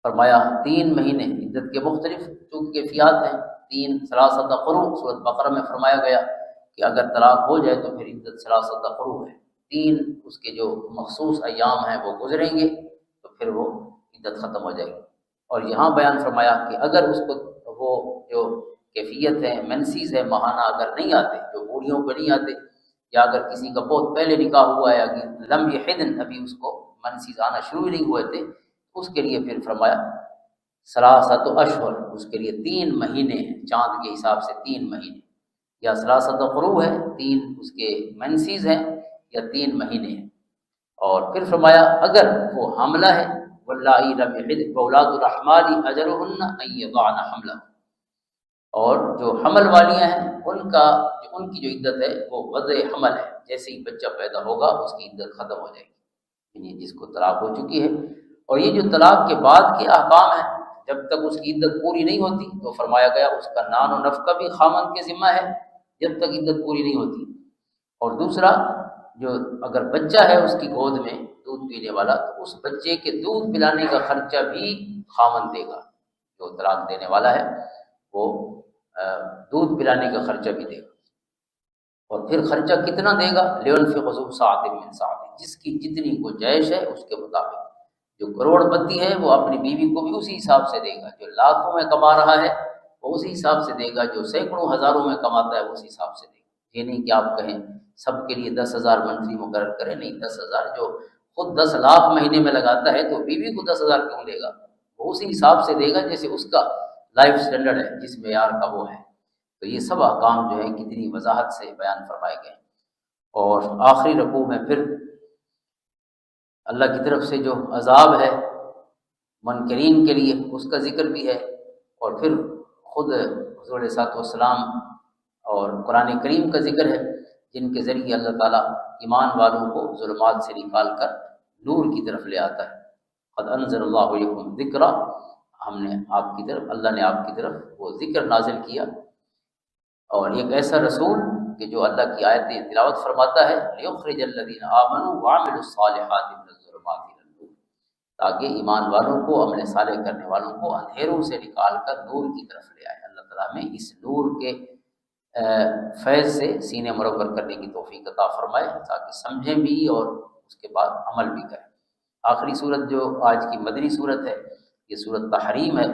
فرمایا 3 مہینے، عدت کے مختلف چونکہ کیفیات ہیں، 3 ثلاثۃ قروء سورۃ بقرہ میں فرمایا گیا کہ اگر طلاق ہو جائے تو پھر عدت ثلاثۃ قروء ہے، 3 اس کے جو مخصوص ایام ہیں وہ گزریں گے تو پھر وہ عدت ختم ہو جائے گی۔ اور یہاں بیان فرمایا کہ اگر اس کو وہ جو کیفیت ہے، منسیز ہے ماہانہ، اگر نہیں آتے، جو بوڑھیوں کو نہیں آتے، یا اگر کسی کا بہت پہلے نکاح ہوا ہے، اگر لم یحدن ابھی اس کو منسیز آنا شروع ہی نہیں ہوئے تھے، اس کے لیے پھر فرمایا ثلاثۃ اشہر، اس کے لیے 3 مہینے ہیں، چاند کے حساب سے 3 مہینے، یا ثلاثۃ قروء ہے، 3 اس کے منسیز ہیں، یا 3 مہینے ہیں۔ اور پھر فرمایا اگر وہ حاملہ ہے، واللائی لم یحدن فاولاد الاحمال اجلهن ان یضعن حملهن، اور جو حمل والیاں ہیں ان کی جو عدت ہے وہ وضع حمل ہے، جیسے ہی بچہ پیدا ہوگا اس کی عدت ختم ہو جائے گی، یعنی جس کو طلاق ہو چکی ہے۔ اور یہ جو طلاق کے بعد کے احکام ہیں، جب تک اس کی عدت پوری نہیں ہوتی تو فرمایا گیا اس کا نان و نفقہ بھی خامند کے ذمہ ہے جب تک عدت پوری نہیں ہوتی، اور دوسرا جو اگر بچہ ہے اس کی گود میں دودھ پینے والا تو اس بچے کے دودھ پلانے کا خرچہ بھی خامند دے گا، جو طلاق دینے والا ہے وہ دودھ پلانے کا خرچہ بھی دے گا۔ اور پھر خرچہ کتنا دے گا؟ لِيُنْفِقْ ذُو سَعْةٍ مِّن سَعْتِهِ، جس کی جتنی گنجائش ہے اس کے مطابق۔ جو کروڑ پتی ہے وہ اپنی بیوی کو بھی اسی حساب سے دے گا، جو لاکھوں میں کما رہا ہے وہ اسی حساب سے دے گا، جو سینکڑوں ہزاروں میں کماتا ہے وہ اسی حساب سے دے گا۔ یہ نہیں کہ آپ کہیں سب کے لیے 10,000 منتھلی مقرر کریں، نہیں، 10,000 جو خود 10 لاکھ مہینے میں لگاتا ہے تو بیوی کو 10,000 کیوں دے گا؟ وہ اسی حساب سے دے گا جیسے اس کا لائف سٹینڈرڈ ہے، جس معیار کا وہ ہے۔ تو یہ سب احکام جو ہے کتنی وضاحت سے بیان فرمائے گئے۔ اور آخری رکوع میں پھر اللہ کی طرف سے جو عذاب ہے منکرین کے لیے اس کا ذکر بھی ہے، اور پھر خود حضور علیہ الصلوۃ والسلام اور قرآن کریم کا ذکر ہے، جن کے ذریعے اللہ تعالیٰ ایمان والوں کو ظلمات سے نکال کر نور کی طرف لے آتا ہے۔ قد انزل اللہ علیکم ذکرا، ہم نے آپ کی طرف، اللہ نے آپ کی طرف وہ ذکر نازل کیا، اور ایک ایسا رسول کہ جو اللہ کی آیتیں تلاوت فرماتا ہے، لِيُخْرِجَ الَّذِينَ آمَنُوا وَعَمِلُوا الصَّالِحَاتِ مِنَ الظُّلُمَاتِ إِلَى النُّورِ، تاکہ ایمان والوں کو، عمل صالح کرنے والوں کو اندھیروں سے نکال کر نور کی طرف لے آئے۔ اللہ تعالیٰ ہمیں اس نور کے فیض سے سینے مربر کرنے کی توفیق عطا فرمائے، تاکہ سمجھیں بھی اور اس کے بعد عمل بھی کریں۔ آخری صورت جو آج کی مدنی صورت ہے، یہ صورت تحریم ہے،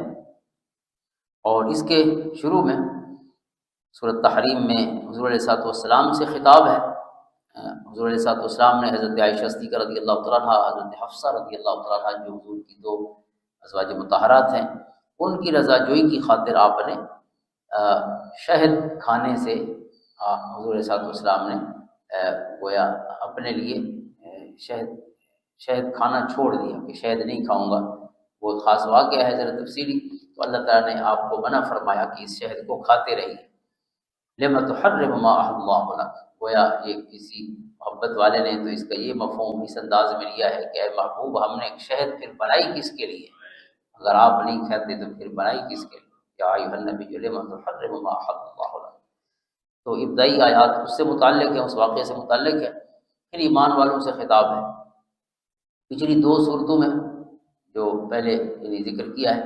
اور اس کے شروع میں سورۃ تحریم میں حضور علیہ الصلوۃ والسلام سے خطاب ہے۔ حضور علیہ الصلوۃ والسلام نے حضرت عائشہ صدیقہ رضی اللہ تعالیٰ عنہ، حضرت حفصہ رضی اللہ تعالیٰ عنہ، جو حضور کی 2 ازواج مطہرات ہیں، ان کی رضا جوئی کی خاطر آپ نے شہد کھانے سے، حضور علیہ الصلوۃ والسلام نے گویا اپنے لیے شہد کھانا چھوڑ دیا کہ شہد نہیں کھاؤں گا۔ وہ خاص واقعہ ہے ذرا تفصیلی، تو اللہ تعالیٰ نے آپ کو منع فرمایا کہ اس شہد کو کھاتے رہیے۔ لِمَ تُحَرِّمُ مَا أَحَلَّ اللَّهُ لَكَ، گویا یہ کسی محبت والے نے تو اس کا یہ مفہوم اس انداز میں لیا ہے کہ اے محبوب، ہم نے شہد پھر بنائی کس کے لیے؟ اگر آپ نہیں کھاتے تو پھر بنائی کس کے لیے؟ یا ایھا النبی لِمَ تُحَرِّمُ مَا أَحَلَّ اللَّهُ لَكَ۔ تو ابتدائی آیات اس سے متعلق ہیں، اس واقعے سے متعلق ہے۔ پھر ایمان والوں سے خطاب ہے۔ پچھلی 2 صورتوں میں جو پہلے یعنی ذکر کیا ہے،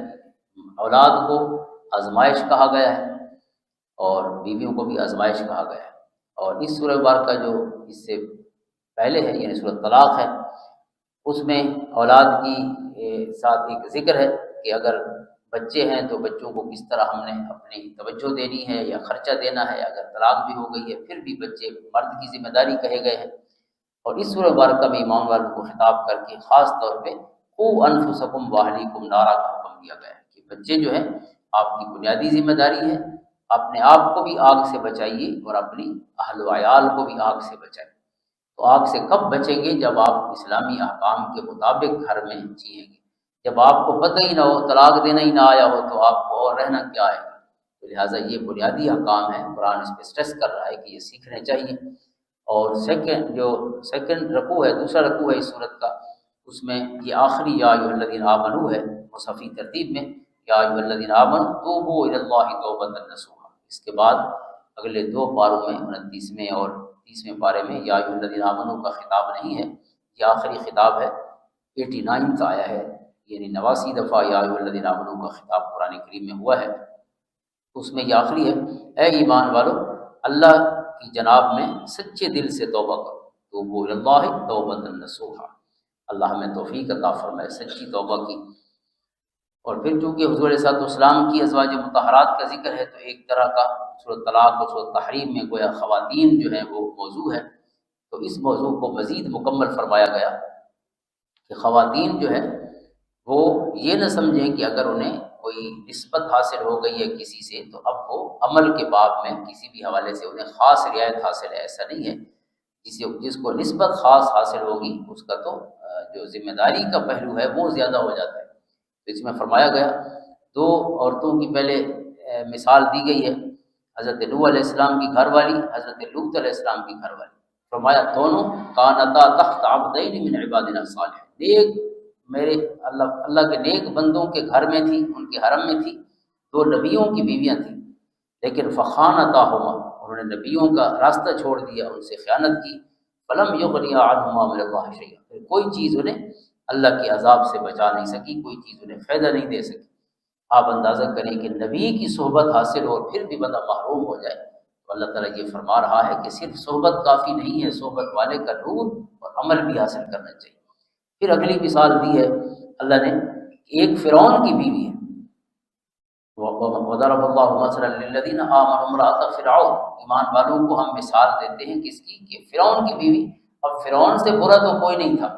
اولاد کو آزمائش کہا گیا ہے اور بیویوں کو بھی آزمائش کہا گیا ہے، اور اس سورہ مبارکہ جو اس سے پہلے ہے یعنی سورۃ طلاق ہے، اس میں اولاد کی ساتھ ایک ذکر ہے کہ اگر بچے ہیں تو بچوں کو کس طرح ہم نے اپنی توجہ دینی ہے یا خرچہ دینا ہے، اگر طلاق بھی ہو گئی ہے پھر بھی بچے مرد کی ذمہ داری کہے گئے ہیں۔ اور اس سورہ مبارکہ میں ایمان والوں کو خطاب کر کے خاص طور پہ قوا انفسکم واہلیکم نارا کا حکم دیا گیا ہے کہ بچے جو ہیں آپ کی بنیادی ذمہ داری ہے، اپنے آپ کو بھی آگ سے بچائیے اور اپنی اہل و عیال کو بھی آگ سے بچائیے۔ تو آگ سے کب بچیں گے؟ جب آپ اسلامی احکام کے مطابق گھر میں جئیں گے۔ جب آپ کو پتہ ہی نہ ہو، طلاق دینا ہی نہ آیا ہو، تو آپ کو اور رہنا کیا ہے؟ تو لہٰذا یہ بنیادی احکام ہے، قرآن اس پہ اسٹریس کر رہا ہے کہ یہ سیکھنے چاہیے۔ اور سیکنڈ رکوع ہے، دوسرا رکوع ہے اس صورت کا، اس میں یہ آخری یا ایھا الذین آمنوا ہے مصحفی ترتیب میں، یا ایھا الذین آمنوا توبوا الی اللہ توبۃ نصوحا۔ اس کے بعد اگلے دو پاروں میں 29ویں اور 30ویں پارے میں یا ایھا الذین آمنوا کا خطاب نہیں ہے، یہ آخری خطاب ہے، 89 کا آیا ہے، یعنی 89 دفعہ یا ایھا الذین آمنوا کا خطاب قرآن کریم میں ہوا ہے۔ اس میں یہ آخری ہے، اے ایمان والو اللہ کی جناب میں سچے دل سے توبہ کرو، توبوا الی اللہ توبۃ نصوحا، اللہ ہمیں توفیق عطا فرمائے سچی توبہ کی۔ اور پھر چونکہ حضور علیہ الصلوۃ والسلام کی ازواج مطہرات کا ذکر ہے، تو ایک طرح کا سورۃ طلاق اور سورۃ تحریم میں گویا خواتین جو ہیں وہ موضوع ہے، تو اس موضوع کو مزید مکمل فرمایا گیا کہ خواتین جو ہے وہ یہ نہ سمجھیں کہ اگر انہیں کوئی نسبت حاصل ہو گئی ہے کسی سے، تو اب وہ عمل کے باب میں کسی بھی حوالے سے انہیں خاص رعایت حاصل ہے، ایسا نہیں ہے۔ جس کو نسبت خاص حاصل ہوگی اس کا تو جو ذمہ داری کا پہلو ہے وہ زیادہ ہو جاتا ہے۔ تو اس میں فرمایا گیا، دو عورتوں کی پہلے مثال دی گئی ہے، حضرت نوح علیہ السلام کی گھر والی، حضرت لوط علیہ السلام کی گھر والی۔ فرمایا دونوں کانتا تحت عبدین من عبادنا الصالحین، نیک میرے اللہ کے نیک بندوں کے گھر میں تھی، ان کے حرم میں تھی، دو نبیوں کی بیویاں تھیں، لیکن فخانتاہما، انہوں نے نبیوں کا راستہ چھوڑ دیا، ان سے خیانت کی، فلم یغنیا عنہما من اللہ شیئا، پھر کوئی چیز انہیں اللہ کے عذاب سے بچا نہیں سکی، کوئی چیز انہیں فائدہ نہیں دے سکی۔ آپ اندازہ کریں کہ نبی کی صحبت حاصل ہو اور پھر بھی بندہ محروم ہو جائے، تو اللہ تعالیٰ یہ فرما رہا ہے کہ صرف صحبت کافی نہیں ہے، صحبت والے کا نور اور عمل بھی حاصل کرنا چاہیے۔ پھر اگلی مثال دی ہے اللہ نے، ایک فرعون کی بیوی ہے، وضرب اللہ مثلا للذین آمنوا امرأۃ فرعون، ایمان والوں کو ہم مثال دیتے ہیں کس کی؟ کہ فرعون کی بیوی۔ اب فرعون سے برا تو کوئی نہیں تھا،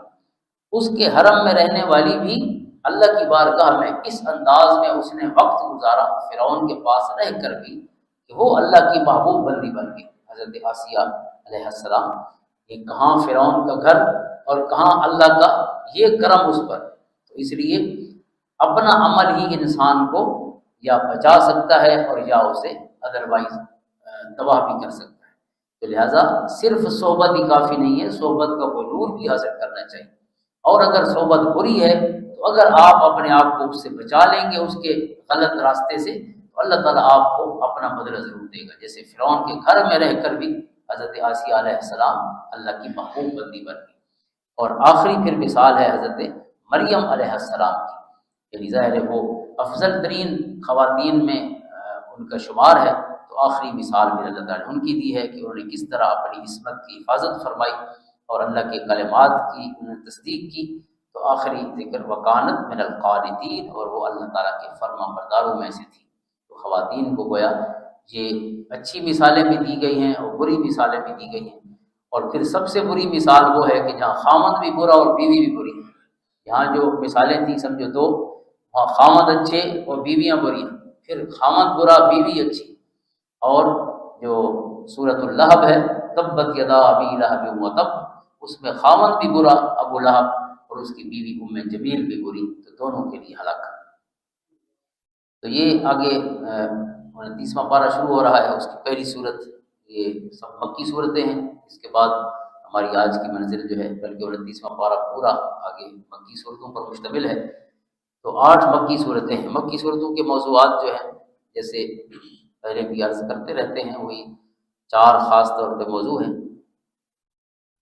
اس کے حرم میں رہنے والی بھی اللہ کی بارگاہ میں اس انداز میں اس نے وقت گزارا فرعون کے پاس رہ کر بھی کہ وہ اللہ کی محبوب بندی بن گئی، حضرت آسیہ علیہ السلام۔ یہ کہاں فرعون کا گھر اور کہاں اللہ کا یہ کرم اس پر۔ تو اس لیے اپنا عمل ہی انسان کو یا بچا سکتا ہے اور یا اسے ادروائز تباہ بھی کر سکتا ہے۔ تو لہٰذا صرف صحبت ہی کافی نہیں ہے، صحبت کا کوئی نور بھی حاصل کرنا چاہیے۔ اور اگر صحبت بری ہے تو اگر آپ اپنے آپ کو اس سے بچا لیں گے، اس کے غلط راستے سے، تو اللہ تعالیٰ آپ کو اپنا بدلہ ضرور دے گا۔ جیسے فرعون کے گھر میں رہ کر بھی حضرت آسیہ علیہ السلام اللہ کی محبوب بندی بن گئی۔ اور آخری پھر مثال ہے حضرت مریم علیہ السلام کی، یعنی ظاہر ہے وہ افضل ترین خواتین میں ان کا شمار ہے، تو آخری مثال بھی اللہ تعالیٰ نے ان کی دی ہے کہ انہوں نے کس طرح اپنی عصمت کی حفاظت فرمائی اور اللہ کے کلمات کی انہوں نے تصدیق کی۔ تو آخری ذکر وکانت من القانتین، اور وہ اللہ تعالیٰ کے فرما برداروں میں سے تھی۔ تو خواتین کو گویا یہ اچھی مثالیں بھی دی گئی ہیں اور بری مثالیں بھی دی گئی ہیں۔ اور پھر سب سے بری مثال وہ ہے کہ جہاں خامند بھی برا اور بیوی بھی بری، یہاں جو مثالیں تھیں سمجھو دو، وہاں خامند اچھے اور بیویاں بری، پھر خامند برا بیوی اچھی۔ اور جو سورۃ اللہب ہے، تبت یدا ابی لہب وتب، اس میں خامند بھی برا ابو لہب اور اس کی بیوی ام جمیل بھی بری، تو دونوں کے لیے ہلاکت۔ تو یہ آگے 29واں پارہ شروع ہو رہا ہے، اس کی پہلی صورت، یہ سب مکی صورتیں ہیں۔ اس کے بعد ہماری آج کی منزل جو ہے، بلکہ 29واں پارہ پورا آگے مکی صورتوں پر مشتمل ہے۔ تو 8 مکی صورتیں ہیں۔ مکی صورتوں کے موضوعات جو ہیں، جیسے پہلے بھی عرض کرتے رہتے ہیں، وہی 4 خاص طور پہ موضوع ہیں: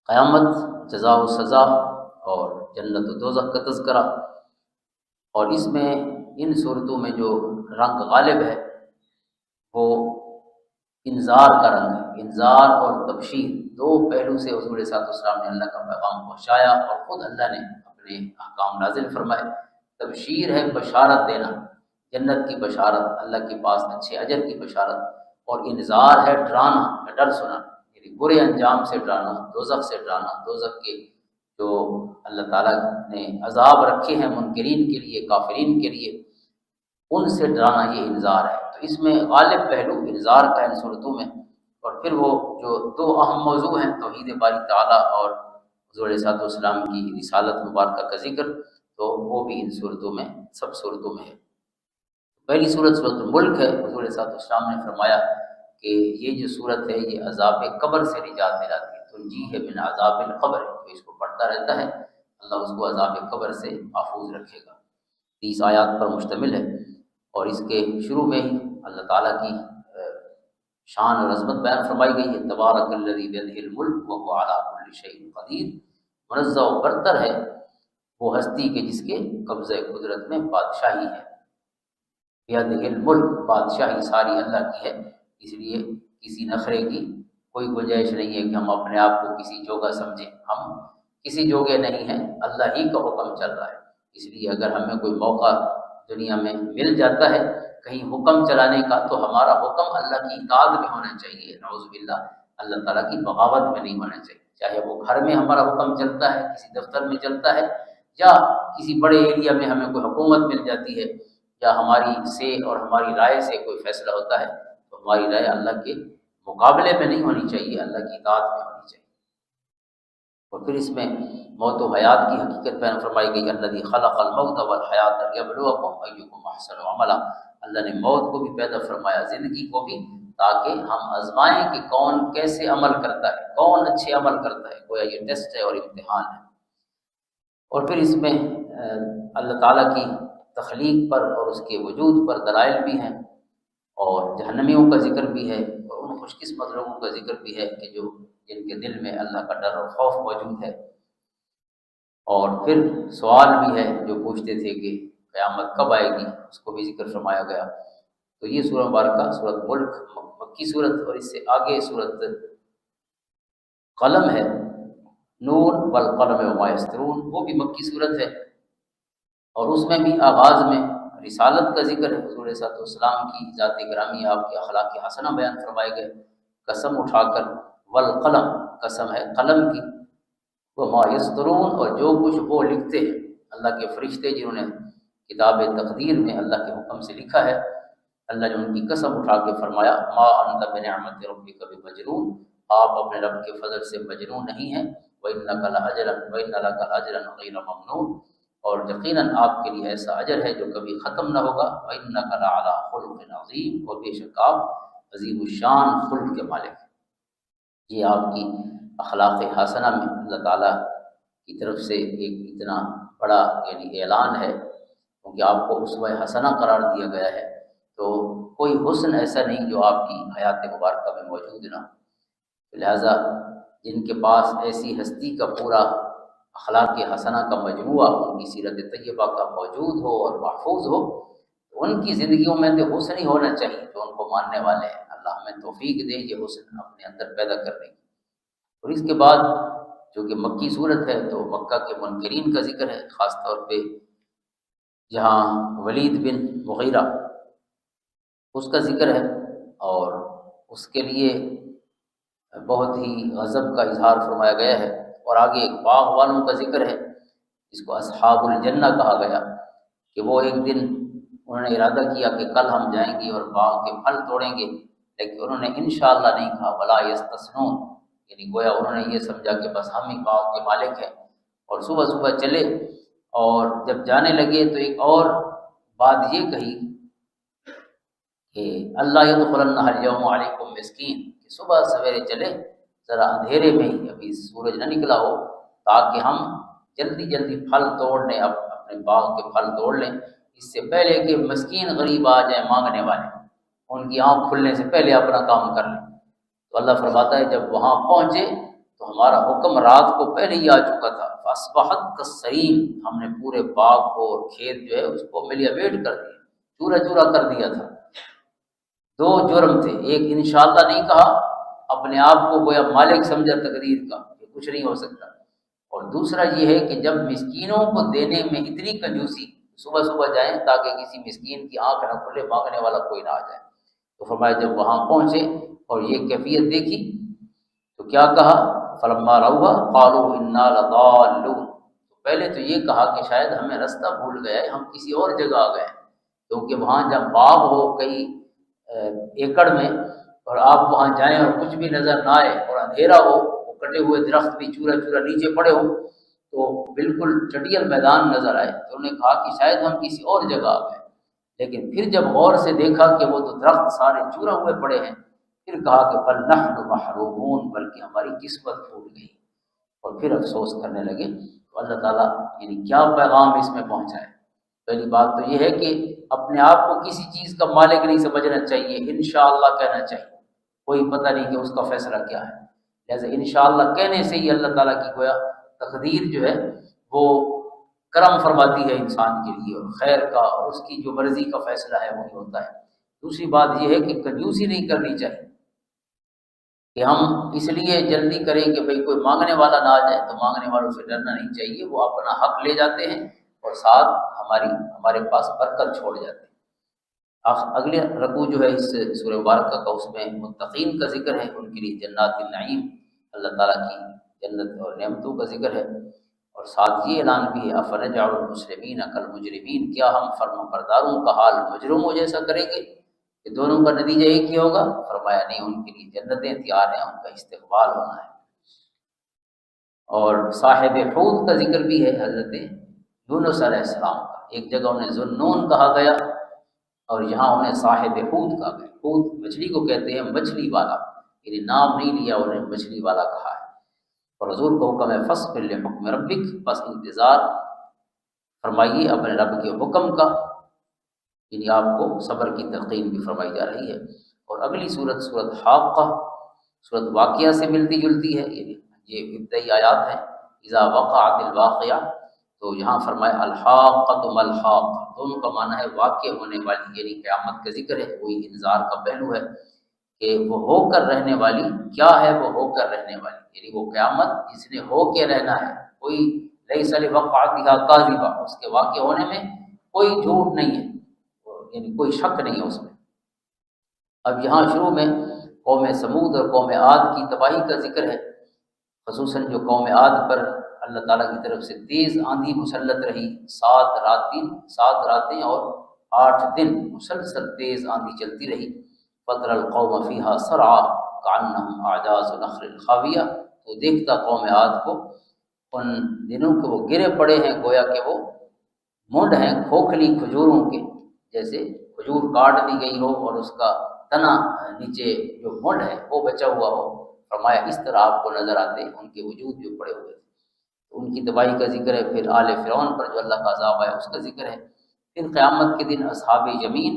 قیامت، جزا و سزا، اور جنت و دوزخ کا تذکرہ۔ اور اس میں ان صورتوں میں جو رنگ غالب ہے وہ انذار کا رنگ ہے۔ انذار اور تبشیر، 2 پہلو سے حضور صلی اللہ علیہ وسلم نے اللہ کا پیغام پہنچایا اور خود اللہ نے اپنے احکام نازل فرمائے۔ تبشیر ہے بشارت دینا، جنت کی بشارت، اللہ کے پاس اچھے اجر کی بشارت، اور انذار ہے ڈرانا، ڈر سنا، یعنی برے انجام سے ڈرانا، دوزخ سے ڈرانا، دوزخ کے جو اللہ تعالیٰ نے عذاب رکھے ہیں منکرین کے لیے، کافرین کے لیے، ان سے ڈرانا، یہ انذار ہے۔ تو اس میں غالب پہلو انذار کا ہے ان صورتوں میں، اور پھر وہ جو دو اہم موضوع ہیں توحید باری تعالیٰ اور حضور علیہ السلام کی رسالت مبارکہ کا ذکر، تو وہ بھی ان صورتوں میں سب صورتوں میں ہے۔ پہلی صورت صورت الملک ہے۔ حضور علیہ السلام نے فرمایا کہ یہ جو صورت ہے یہ عذاب قبر سے نجات دلاتی ہے، تنجیہ من عذاب القبر، تو اس کو پڑھتا رہتا ہے اللہ اس کو عذاب قبر سے محفوظ رکھے گا۔ 30 آیات پر مشتمل ہے، اور اس کے شروع میں ہی اللہ تعالیٰ کی شان اور عظمت بیان فرمائی گئی ہے۔ تبارک الذی بیدہ الملک وہو علی کل شیء قدیر، منزہ و برتر ہے وہ ہستی کے جس کے قبضہ قدرت میں بادشاہی ہے۔ بیدہ الملک، بادشاہی ساری اللہ کی ہے، اس لیے کسی نخرے کی کوئی گنجائش نہیں ہے کہ ہم اپنے آپ کو کسی جوگا سمجھیں، ہم کسی جوگے نہیں ہیں، اللہ ہی کا حکم چل رہا ہے۔ اس لیے اگر ہمیں کوئی موقع دنیا میں مل جاتا ہے کہیں حکم چلانے کا، تو ہمارا حکم اللہ کی اطاعت میں ہونا چاہیے، نعوذ باللہ اللہ تعالیٰ کی بغاوت میں نہیں ہونا چاہیے۔ چاہے وہ گھر میں ہمارا حکم چلتا ہے، کسی دفتر میں چلتا ہے، یا کسی بڑے ایریا میں ہمیں کوئی حکومت مل جاتی ہے، یا ہماری سے اور ہماری رائے سے کوئی فیصلہ ہوتا ہے، تو ہماری رائے اللہ کے مقابلے میں نہیں ہونی چاہیے، اللہ کی اطاعت میں ہونی چاہیے۔ اور پھر اس میں موت و حیات کی حقیقت بیان فرمائی گئی۔ الذی خلق الموت والحیات لیبلوکم ایکم احسن عملا، اللہ نے موت کو بھی پیدا فرمایا، زندگی کو بھی، تاکہ ہم آزمائیں کہ کون کیسے عمل کرتا ہے، کون اچھے عمل کرتا ہے، گویا یہ ٹیسٹ ہے اور امتحان ہے۔ اور پھر اس میں اللہ تعالیٰ کی تخلیق پر اور اس کے وجود پر دلائل بھی ہیں، اور جہنمیوں کا ذکر بھی ہے، اور ان خوش قسمت لوگوں کا ذکر بھی ہے کہ جو جن کے دل میں اللہ کا ڈر اور خوف موجود ہے۔ اور پھر سوال بھی ہے، جو پوچھتے تھے کہ قیامت کب آئے گی، اس کو بھی ذکر فرمایا گیا۔ تو یہ سورہ مبارکہ سورۃ ملک مکی صورت، اور اس سے آگے سورۃ قلم ہے، نون والقلم وما یسطرون، وہ بھی مکی صورت ہے، اور اس میں بھی آغاز میں رسالت کا ذکر ہے، حضور صلی اللہ علیہ وسلم کی ذات گرامی، آپ کے اخلاق حسنہ بیان فرمائے گئے، قسم اٹھا کر، والقلم، قسم ہے قلم کی، وما یسطرون، اور جو کچھ وہ لکھتے ہیں، اللہ کے فرشتے جنہوں نے کتاب تقدیر میں اللہ کے حکم سے لکھا ہے، اللہ نے ان کی قسم اٹھا کے فرمایا ما انت بنعمت ربک بمجنون، آپ اپنے رب کے فضل سے مجنون نہیں ہیں، وانک لک اجرا غیر ممنون، اور یقیناً آپ کے لیے ایسا اجر ہے جو کبھی ختم نہ ہوگا، وانک لعلی خلق عظیم، اور بے شک آپ عظیم الشان خلق کے مالک ہیں۔ یہ آپ کی اخلاق حسنہ میں اللہ تعالیٰ کی طرف سے ایک اتنا بڑا یعنی اعلان ہے، کیونکہ آپ کو اسوہ حسنہ قرار دیا گیا ہے، تو کوئی حسن ایسا نہیں جو آپ کی حیات مبارکہ میں موجود نہ ہو۔ لہٰذا جن کے پاس ایسی ہستی کا پورا اخلاق حسنہ کا مجموعہ، ان کی سیرت طیبہ کا موجود ہو اور محفوظ ہو، تو ان کی زندگیوں میں تو حسن ہی ہونا چاہیے، جو ان کو ماننے والے ہیں۔ اللہ ہمیں توفیق دے یہ حسن اپنے اندر پیدا کرنے کی۔ اور اس کے بعد جو کہ مکی صورت ہے، تو مکہ کے منکرین کا ذکر ہے، خاص طور پہ جہاں ولید بن مغیرہ اس کا ذکر ہے، اور اس کے لیے بہت ہی غضب کا اظہار فرمایا گیا ہے۔ اور آگے ایک باغ والوں کا ذکر ہے جس کو اصحاب الجنہ کہا گیا، کہ وہ ایک دن انہوں نے ارادہ کیا کہ کل ہم جائیں گے اور باغ کے پھل توڑیں گے، لیکن انہوں نے انشاءاللہ نہیں کہا، ولا یستثنون، یعنی گویا انہوں نے یہ سمجھا کہ بس ہم ہی باغ کے مالک ہیں، اور صبح صبح چلے، اور جب جانے لگے تو ایک اور بات یہ کہی کہ اللہ یدخلنہ اليوم علیکم مسکین، کہ صبح سویرے چلے ذرا اندھیرے میں ہی، ابھی سورج نہ نکلا ہو، تاکہ ہم جلدی جلدی پھل توڑ لیں، اپنے باغ کے پھل توڑ لیں، اس سے پہلے کہ مسکین غریب آ جائیں مانگنے والے، ان کی آنکھ کھلنے سے پہلے اپنا کام کر لیں۔ تو اللہ فرماتا ہے جب وہاں پہنچے تو ہمارا حکم رات کو پہلے ہی آ چکا تھا، فاصبحت کالصریم، ہم نے پورے باغ کو اور کھیت جو ہے اس کو ملیا بیٹ کر دیا، چورا چورا کر دیا تھا۔ دو جرم تھے، ایک انشاءاللہ نہیں کہا، اپنے آپ کو گویا مالک سمجھا تقدیر کا کہ کچھ نہیں ہو سکتا، اور دوسرا یہ ہے کہ جب مسکینوں کو دینے میں اتنی کنجوسی، صبح صبح جائیں تاکہ کسی مسکین کی آنکھ نہ کھلے، مانگنے والا کوئی نہ آ جائے۔ تو فرمایا جب وہاں پہنچے اور یہ کیفیت دیکھی تو کیا کہا، فلما رأوها قالوا انا لضالون، تو پہلے تو یہ کہا کہ شاید ہمیں راستہ بھول گیا ہے، ہم کسی اور جگہ آ گئے، کیونکہ وہاں جب باغ ہو، کئی ایکڑ میں، اور آپ وہاں جائیں اور کچھ بھی نظر نہ آئے اور اندھیرا ہو، وہ کٹے ہوئے درخت بھی چورا چورا نیچے پڑے ہوں، تو بالکل چٹیل میدان نظر آئے، تو انہوں نے کہا کہ شاید ہم کسی اور جگہ آ گئے۔ لیکن پھر جب غور سے دیکھا کہ وہ تو درخت سارے چورا ہوئے پڑے ہیں، پھر کہا کہ بل نحن محرومون، بلکہ ہماری قسمت پھوٹ گئی، اور پھر افسوس کرنے لگے۔ تو اللہ تعالیٰ یعنی کیا پیغام اس میں پہنچا ہے؟ پہلی بات تو یہ ہے کہ اپنے آپ کو کسی چیز کا مالک نہیں سمجھنا چاہیے، انشاءاللہ کہنا چاہیے، کوئی پتہ نہیں کہ اس کا فیصلہ کیا ہے، لہٰذا انشاءاللہ کہنے سے ہی اللہ تعالیٰ کی گویا تقدیر جو ہے وہ کرم فرماتی ہے انسان کے لیے، اور خیر کا اور اس کی جو مرضی کا فیصلہ ہے وہی ہوتا ہے۔ دوسری بات یہ ہے کہ کنجوسی نہیں کرنی چاہیے کہ ہم اس لیے جلدی کریں کہ بھئی کوئی مانگنے والا نہ آ جائے، تو مانگنے والوں سے ڈرنا نہیں چاہیے، وہ اپنا حق لے جاتے ہیں اور ساتھ ہمارے پاس برکت چھوڑ جاتے ہیں۔ اگلے رکوع جو ہے اس سورہ مبارکہ کا، اس میں متقین کا ذکر ہے، ان کے لیے جنات النعیم، اللہ تعالیٰ کی جنت اور نعمتوں کا ذکر ہے، اور ساتھ یہ اعلان بھی ہے افنجعل المسلمین کالمجرمین، کیا ہم فرما برداروں کا حال مجرموں جیسا کریں گے؟ کہ دونوں کا نتیجہ ایک ہی ہوگا؟ فرمایا نہیں، ان کے لیے جنتیں تیار ہیں، ان کا استقبال ہونا ہے۔ اور صاحب حوت کا ذکر بھی ہے حضرت یونس علیہ السلام کا، ایک جگہ انہیں ذوالنون کہا گیا اور یہاں انہیں صاحب حوت کہا گیا۔ حوت مچھلی کو کہتے ہیں، مچھلی والا، یعنی نام نہیں لیا، انہیں مچھلی والا کہا ہے۔ اور حضور کو حکم ہے فاصبر لحکم ربک، بس انتظار فرمائیے اپنے رب کے حکم کا، یعنی آپ کو صبر کی تلقین بھی فرمائی جا رہی ہے۔ اور اگلی صورت سورۃ حاقہ، صورت واقعہ سے ملتی جلتی ہے، یعنی یہ ابتدائی آیات ہیں، اذا وقعت الواقعہ، تو یہاں فرمایا الحاقۃ ما الحاقہ، دونوں کا معنی ہے واقع ہونے والی، یعنی قیامت کا ذکر ہے، وہی انذار کا پہلو ہے کہ وہ ہو کر رہنے والی کیا ہے، وہ ہو کر رہنے والی، یعنی وہ قیامت جس نے ہو کے رہنا ہے، کوئی لیس لوقعتها کاذبہ، اس کے واقع ہونے میں کوئی جھوٹ نہیں ہے، یعنی کوئی شک نہیں ہے اس میں۔ اب یہاں شروع میں قوم سمود اور قوم عاد کی تباہی کا ذکر ہے، خصوصاً جو قوم عاد پر اللہ تعالیٰ کی طرف سے تیز آندھی مسلط رہی، 7 راتیں اور 8 دن مسلسل تیز آندھی چلتی رہی۔ فَتَرَى الْقَوْمَ فِيهَا سَرْعَىٰ كَأَنَّهُمْ أَعْجَازُ نَخْلٍ خَاوِيَةٍ، تو دیکھتا قوم عاد کو ان دنوں کے وہ گرے پڑے ہیں، گویا کہ وہ مونڈ ہیں کھوکھلی کھجوروں کے، جیسے کھجور کاٹ دی گئی ہو اور اس کا تنا نیچے جو مونڈ ہے وہ بچا ہوا ہو، فرمایا اس طرح آپ کو نظر آتے ان کے وجود جو پڑے ہوئے تھے۔ ان کی تباہی کا ذکر ہے، پھر آل فرعون پر جو اللہ کا عذاب آیا اس کا ذکر ہے، پھر قیامت کے دن اصحاب یمین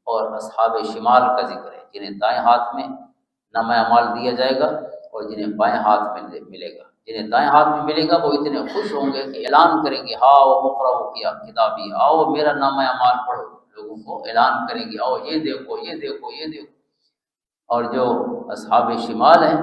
اور اصحاب شمال کا ذکر ہے، جنہیں دائیں ہاتھ میں نامہ اعمال دیا جائے گا اور جنہیں بائیں ہاتھ میں ملے گا۔ جنہیں دائیں ہاتھ میں ملے گا وہ اتنے خوش ہوں گے کہ اعلان کریں گے ہاؤ مقرؤ کیا کتابی، آؤ میرا نامہ اعمال پڑھو، لوگوں کو اعلان کریں گے آؤ یہ دیکھو یہ دیکھو یہ دیکھو۔ اور جو اصحاب شمال ہیں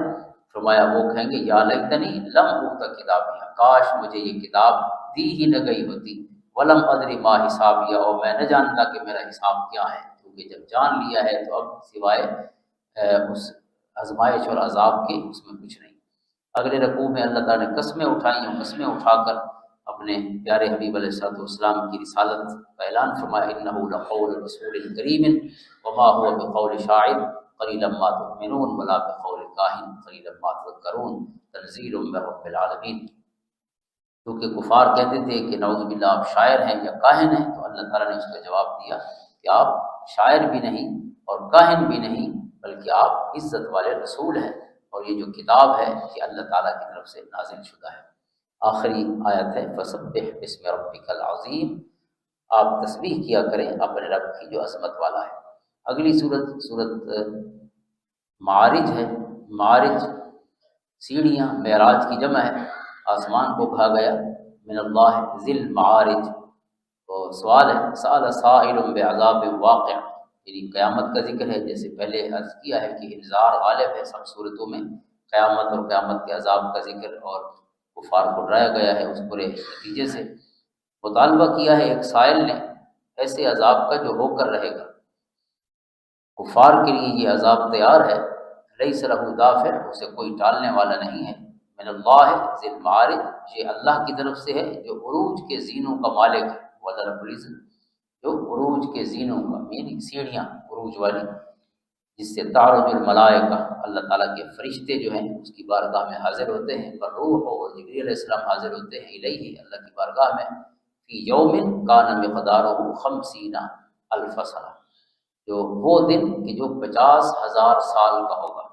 فرمایا وہ کہیں گے یا لیتنی لم اوت کتابیہ، کاش مجھے یہ کتاب دی ہی نہ گئی ہوتی، ولم ادری ما حسابیہ، اور میں نہ جانتا کہ میرا حساب کیا ہے، کیونکہ جب جان لیا ہے تو اب سوائے اس آزمائش اور عذاب کے اس میں کچھ نہیں۔ اگلے رکوع میں اللہ تعالیٰ نے قسمیں اٹھائیں اور قسمیں اٹھا کر اپنے پیارے حبیب علیہ الصلوۃ والسلام کی رسالت کا اعلان فرمایا، انہ لقول رسول کریم وما هو بقول شاعر قلیلا ما تؤمنون ولا بقول کاہن قلیلا ما تذکرون تنزیل من رب العالمین۔ کیونکہ کفار کہتے تھے کہ نعوذ باللہ آپ شاعر ہیں یا کاہن ہیں، تو اللہ تعالیٰ نے اس کا جواب دیا کہ آپ شاعر بھی نہیں اور کاہن بھی نہیں، بلکہ آپ عزت والے رسول ہیں، اور یہ جو کتاب ہے یہ اللہ تعالیٰ کی طرف سے نازل شدہ ہے۔ آخری آیت ہے فسبح بسم ربک العظیم، آپ تسبیح کیا کریں اپنے رب کی جو عظمت والا ہے۔ اگلی سورت معارج ہے، معارج سیڑھیاں، معراج کی جمع ہے، آسمان کو کہا گیا من اللہ ذی المعارج۔ تو سوال ہے سأل سائل بعذاب واقع، یعنی قیامت کا ذکر ہے، جیسے پہلے عرض کیا ہے کہ انذار غالب ہے سب صورتوں میں، قیامت اور قیامت کے عذاب کا ذکر، اور کفار کو ڈرایا گیا ہے اس برے نتیجے سے۔ مطالبہ کیا ہے ایک سائل نے ایسے عذاب کا جو ہو کر رہے گا، کفار کے لیے یہ عذاب تیار ہے، لیس لہ دافع، اسے کوئی ٹالنے والا نہیں ہے، من اللہ ذی المعارج، یہ اللہ کی طرف سے ہے جو عروج کے زینوں کا مالک ہے، وہ اللہ رب العزت جو عروج کے زینوں کا، یعنی سیڑھیاں عروج والی، جس سے تعرج الملائکہ، اللہ تعالیٰ کے فرشتے جو ہیں اس کی بارگاہ میں حاضر ہوتے ہیں، اور روح اور جبریل علیہ السلام حاضر ہوتے ہیں الیہ، اللہ کی بارگاہ میں، فی یوم کان مقدارہ 50 الف سنہ، جو وہ دن کہ جو 50,000 سال کا ہوگا۔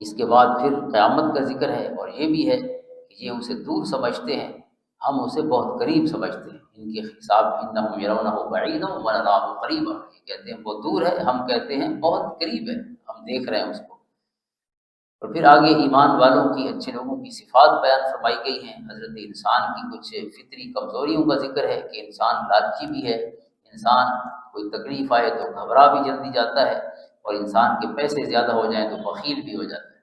اس کے بعد پھر قیامت کا ذکر ہے، اور یہ بھی ہے کہ یہ اسے دور سمجھتے ہیں، ہم اسے بہت قریب سمجھتے ہیں۔ ان کے حساب انہم یرونہ بعیدا ونراہ قریبا، یہ کہتے ہیں بہت دور ہے، ہم کہتے ہیں بہت قریب ہے، ہم دیکھ رہے ہیں اس کو۔ اور پھر آگے ایمان والوں کی، اچھے لوگوں کی صفات بیان فرمائی گئی ہیں۔ حضرت انسان کی کچھ فطری کمزوریوں کا ذکر ہے کہ انسان لالچی بھی ہے، انسان کوئی تکلیف آئے تو گھبرا بھی جلدی جاتا ہے، اور انسان کے پیسے زیادہ ہو جائیں تو بخیل بھی ہو جاتا ہے،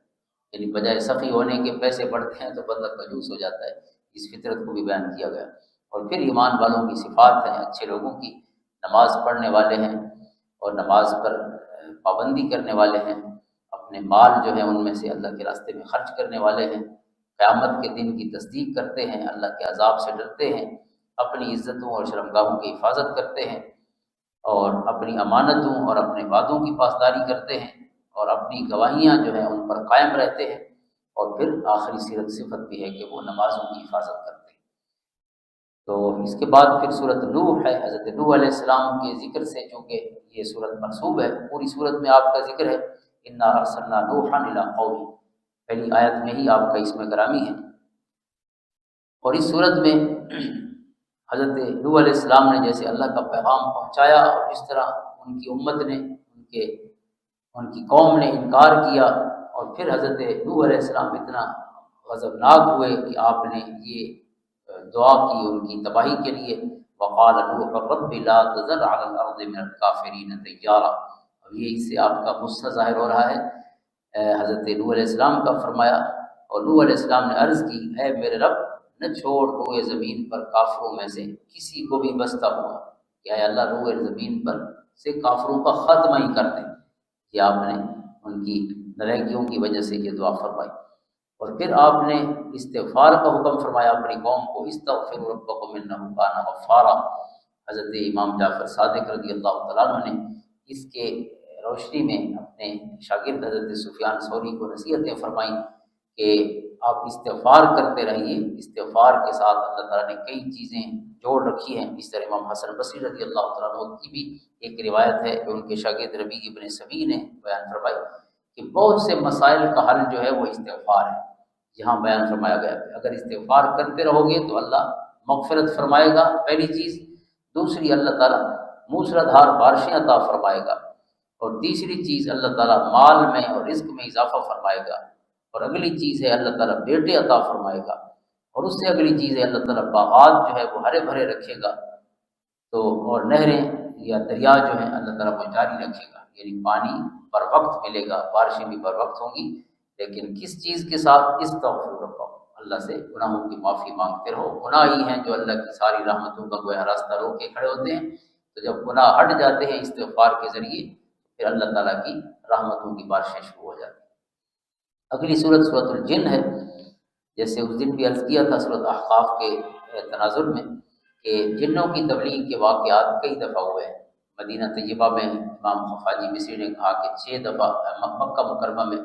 یعنی بجائے سخی ہونے کے پیسے بڑھتے ہیں تو بندہ کنجوس ہو جاتا ہے۔ اس فطرت کو بھی بیان کیا گیا۔ اور پھر ایمان والوں کی صفات ہیں، اچھے لوگوں کی، نماز پڑھنے والے ہیں اور نماز پر پابندی کرنے والے ہیں، اپنے مال جو ہے ان میں سے اللہ کے راستے میں خرچ کرنے والے ہیں، قیامت کے دن کی تصدیق کرتے ہیں، اللہ کے عذاب سے ڈرتے ہیں، اپنی عزتوں اور شرمگاہوں کی حفاظت کرتے ہیں، اور اپنی امانتوں اور اپنے وعدوں کی پاسداری کرتے ہیں، اور اپنی گواہیاں جو ہیں ان پر قائم رہتے ہیں، اور پھر آخری صفت بھی ہے کہ وہ نمازوں کی حفاظت کرتے ہیں۔ تو اس کے بعد پھر سورۃ نوح ہے، حضرت نوح علیہ السلام کے ذکر سے، چونکہ یہ سورت منسوب ہے، پوری سورت میں آپ کا ذکر ہے، انا ارسلنا نوحا الی قومہ، پہلی آیت میں ہی آپ کا اسم گرامی ہے۔ اور اس صورت میں حضرت نوح علیہ السلام نے جیسے اللہ کا پیغام پہنچایا، اور جس طرح ان کی امت نے، ان کی قوم نے انکار کیا، اور پھر حضرت نوح علیہ السلام اتنا غضبناک ہوئے کہ آپ نے یہ دعا کی ان کی تباہی کے لیے، وقال نوح رب لا تذر علی الارض من الکافرین دیارا۔ اب یہ اس سے آپ کا غصہ ظاہر ہو رہا ہے حضرت نوح علیہ السلام کا فرمایا، اور نوح علیہ السلام نے عرض کی، اے میرے رب نہ چھوڑ روئے زمین پر کافروں میں سے کسی کو بھی بستا ہوا، کہ اے اللہ روئے زمین پر سے کافروں کا خاتمہ ہی کر دیں۔ یہ آپ نے ان کی نالائکیوں کی وجہ سے یہ دعا فرمائی۔ اور پھر آپ نے استغفار کا حکم فرمایا اپنی قوم کو، استغفروا ربکم انہ کان غفارا۔ حضرت امام جعفر صادق رضی اللہ تعالیٰ عنہ نے اس کے روشنی میں اپنے شاگرد حضرت سفیان ثوری کو نصیحتیں فرمائیں کہ آپ استغفار کرتے رہیے، استغفار کے ساتھ اللہ تعالیٰ نے کئی چیزیں جوڑ رکھی ہیں۔ اس طرح امام حسن بصری رضی اللہ تعالیٰ عنہ کی بھی ایک روایت ہے کہ ان کے شاگرد ربیع ابن سبی نے بیان فرمائی کہ بہت سے مسائل کا حل جو ہے وہ استغفار ہے۔ یہاں بیان فرمایا گیا کہ اگر استغفار کرتے رہو گے تو اللہ مغفرت فرمائے گا، پہلی چیز۔ دوسری، اللہ تعالیٰ موسلادھار بارشیں عطا فرمائے گا، اور تیسری چیز اللہ تعالیٰ مال میں اور رزق میں اضافہ فرمائے گا، اور اگلی چیز ہے اللہ تعالیٰ بیٹے عطا فرمائے گا، اور اس سے اگلی چیز ہے اللہ تعالیٰ باغات جو ہے وہ ہرے بھرے رکھے گا، تو اور نہریں یا دریا جو ہیں اللہ تعالیٰ وہ جاری رکھے گا، یعنی پانی پر وقت ملے گا، بارشیں بھی پر وقت ہوں گی۔ لیکن کس چیز کے ساتھ؟ استغفر ربکم، اللہ سے گناہوں کی معافی مانگتے رہو۔ گناہ ہی ہیں جو اللہ کی ساری رحمتوں کا گویا راستہ روک کے کھڑے ہوتے ہیں، تو جب گناہ ہٹ جاتے ہیں استغفار کے ذریعے، پھر اللہ تعالیٰ کی رحمتوں کی بارشیں شروع ہو جاتی ہیں۔ اگلی صورت سورۃ الجن ہے، جیسے اس دن بھی عرض کیا تھا سورۃ احقاف کے تناظر میں کہ جنوں کی تبلیغ کے واقعات کئی دفعہ ہوئے ہیں۔ مدینہ طیبہ میں امام خفاجی مصری نے کہا کہ 6 دفعہ، مکہ مکرمہ میں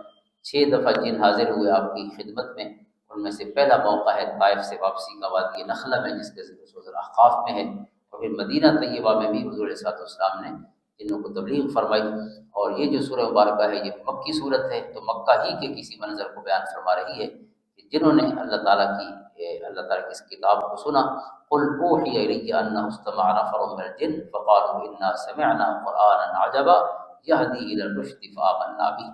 6 دفعہ جن حاضر ہوئے آپ کی خدمت میں، ان میں سے پہلا موقع ہے طائف سے واپسی کا وادی نخلہ میں، جس کے سورۃ احقاف میں ہے، اور پھر مدینہ طیبہ میں بھی حضور صلی اللہ علیہ وسلم نے جنوں کو تبلیغ فرمائی۔ اور یہ جو سورہ مبارکہ ہے یہ مکی صورت ہے، تو مکہ ہی کے کسی منظر کو بیان فرما رہی ہے کہ جنہوں نے اللہ تعالیٰ کی اس کتاب کو سنا، قل اوحی الی انہ استمع نفر من الجن فقالوا انا سمعنا قرآنا عجبا یہدی الی الرشد فآمنا بہ۔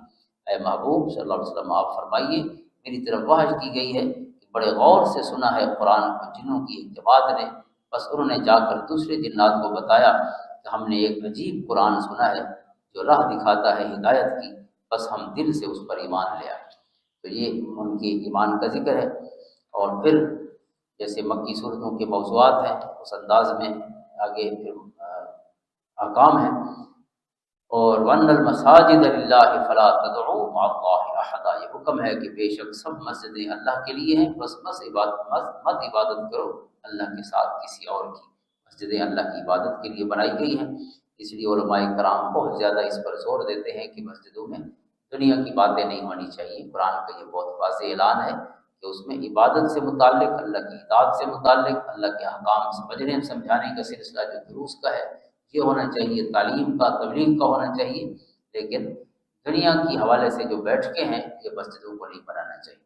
اے محبوب صلی اللہ علیہ وسلم آپ فرمائیے، میری طرف وحی کی گئی ہے کہ بڑے غور سے سنا ہے قرآن کو جنوں کی ایک جماعت نے، بس انہوں نے جا کر دوسرے جنات کو بتایا کہ ہم نے ایک عجیب قرآن سنا ہے جو راہ دکھاتا ہے ہدایت کی، بس ہم دل سے اس پر ایمان لے آئے۔ تو یہ ان کے ایمان کا ذکر ہے۔ اور پھر جیسے مکی صورتوں کے موضوعات ہیں اس انداز میں آگے پھر احکام ہیں۔ اور وَأَنَّ الْمَسَاجِدَ لِلَّهِ فَلَا تَدْعُوا مَعَ اللَّهِ أَحَدًا، یہ حکم ہے کہ بے شک سب مسجدیں اللہ کے لیے ہیں، بس مت عبادت کرو اللہ کے ساتھ کسی اور کی۔ مسجدیں اللہ کی عبادت کے لیے بنائی گئی ہیں، اس لیے علماء کرام بہت زیادہ اس پر زور دیتے ہیں کہ مسجدوں میں دنیا کی باتیں نہیں ہونی چاہیے۔ قرآن کا یہ بہت واضح اعلان ہے کہ اس میں عبادت سے متعلق، اللہ کی اطاعت سے متعلق، اللہ کے احکام سمجھنے سمجھانے کا سلسلہ جو دروس کا ہے یہ ہونا چاہیے، تعلیم کا، تبلیغ کا ہونا چاہیے، لیکن دنیا کی حوالے سے جو بیٹھکیں ہیں یہ مسجدوں کو نہیں بنانا چاہیے۔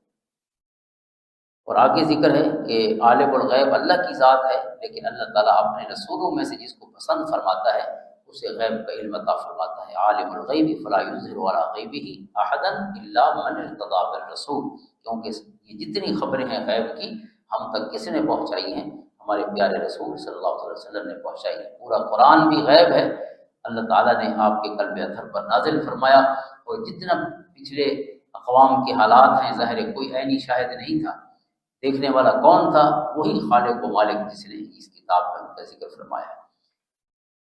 اور آگے ذکر ہے کہ عالم الغیب اللہ کی ذات ہے، لیکن اللہ تعالیٰ اپنے رسولوں میں سے جس کو پسند فرماتا ہے اسے غیب کا علم عطا فرماتا ہے۔ عالم الغیب فلا یظہر علی غیبہ احدا الا من ارتضی بالرسول، کیونکہ یہ جتنی خبریں ہیں غیب کی ہم تک کس نے پہنچائی ہیں؟ ہمارے پیارے رسول صلی اللہ علیہ وسلم نے پہنچائی ہے۔ پورا قرآن بھی غیب ہے، اللہ تعالیٰ نے آپ کے قلب اطہر پر نازل فرمایا، اور جتنا پچھلے اقوام کے حالات ہیں ظاہر ہے کوئی عینی شاہد نہیں تھا، دیکھنے والا کون تھا؟ وہی خالق و مالک جس نے اس کتاب میں ان کا ذکر فرمایا ہے۔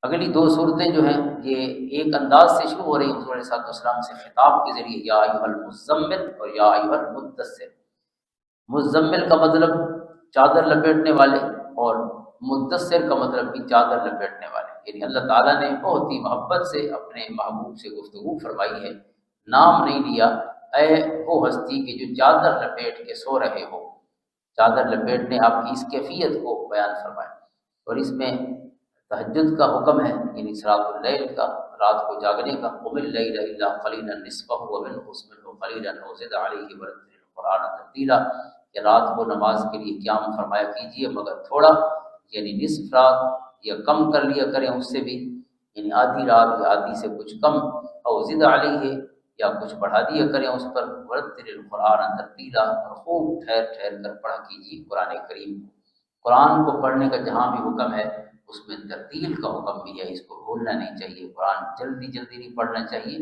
اگلی دو صورتیں جو ہیں یہ ایک انداز سے شروع ہو رہی ہیں، حضور علیہ السلام سے خطاب کے ذریعے، یا ایھا المزمل اور یا ایھا المدثر۔ مزمل کا مطلب چادر لپیٹنے والے، اور مدثر کا مطلب بھی چادر لپیٹنے والے، یعنی اللہ تعالیٰ نے بہت ہی محبت سے اپنے محبوب سے گفتگو فرمائی ہے، نام نہیں لیا، اے وہ ہستی کہ جو چادر لپیٹ کے سو رہے ہو۔ چادر لپیٹنے آپ کی اس کیفیت کو بیان فرمائے، اور اس میں تہجد کا حکم ہے، یعنی صلاۃ اللیل کا، رات کو جاگنے کا۔ قم اللیل الا قلیلا نصفہ ومنه منه قلیلا او زد علیہ ورتل القرآن ترتیلا، کہ رات کو نماز کے لیے قیام فرمایا کیجیے مگر تھوڑا، یعنی نصف رات یا کم کر لیا کریں اس سے بھی، یعنی آدھی رات یا آدھی سے کچھ کم، او زد علیہ یا کچھ بڑھا دیا کریں اس پر، ورتل القرآن ترتیلا، اور خوب ٹھہر ٹھہر کر پڑھا کیجیے قرآن کریم کو۔ قرآن کو پڑھنے کا جہاں بھی حکم ہے اس میں ترتیل کا حکم بھی ہے، اس کو بھولنا نہیں چاہیے، قرآن جلدی جلدی نہیں پڑھنا چاہیے،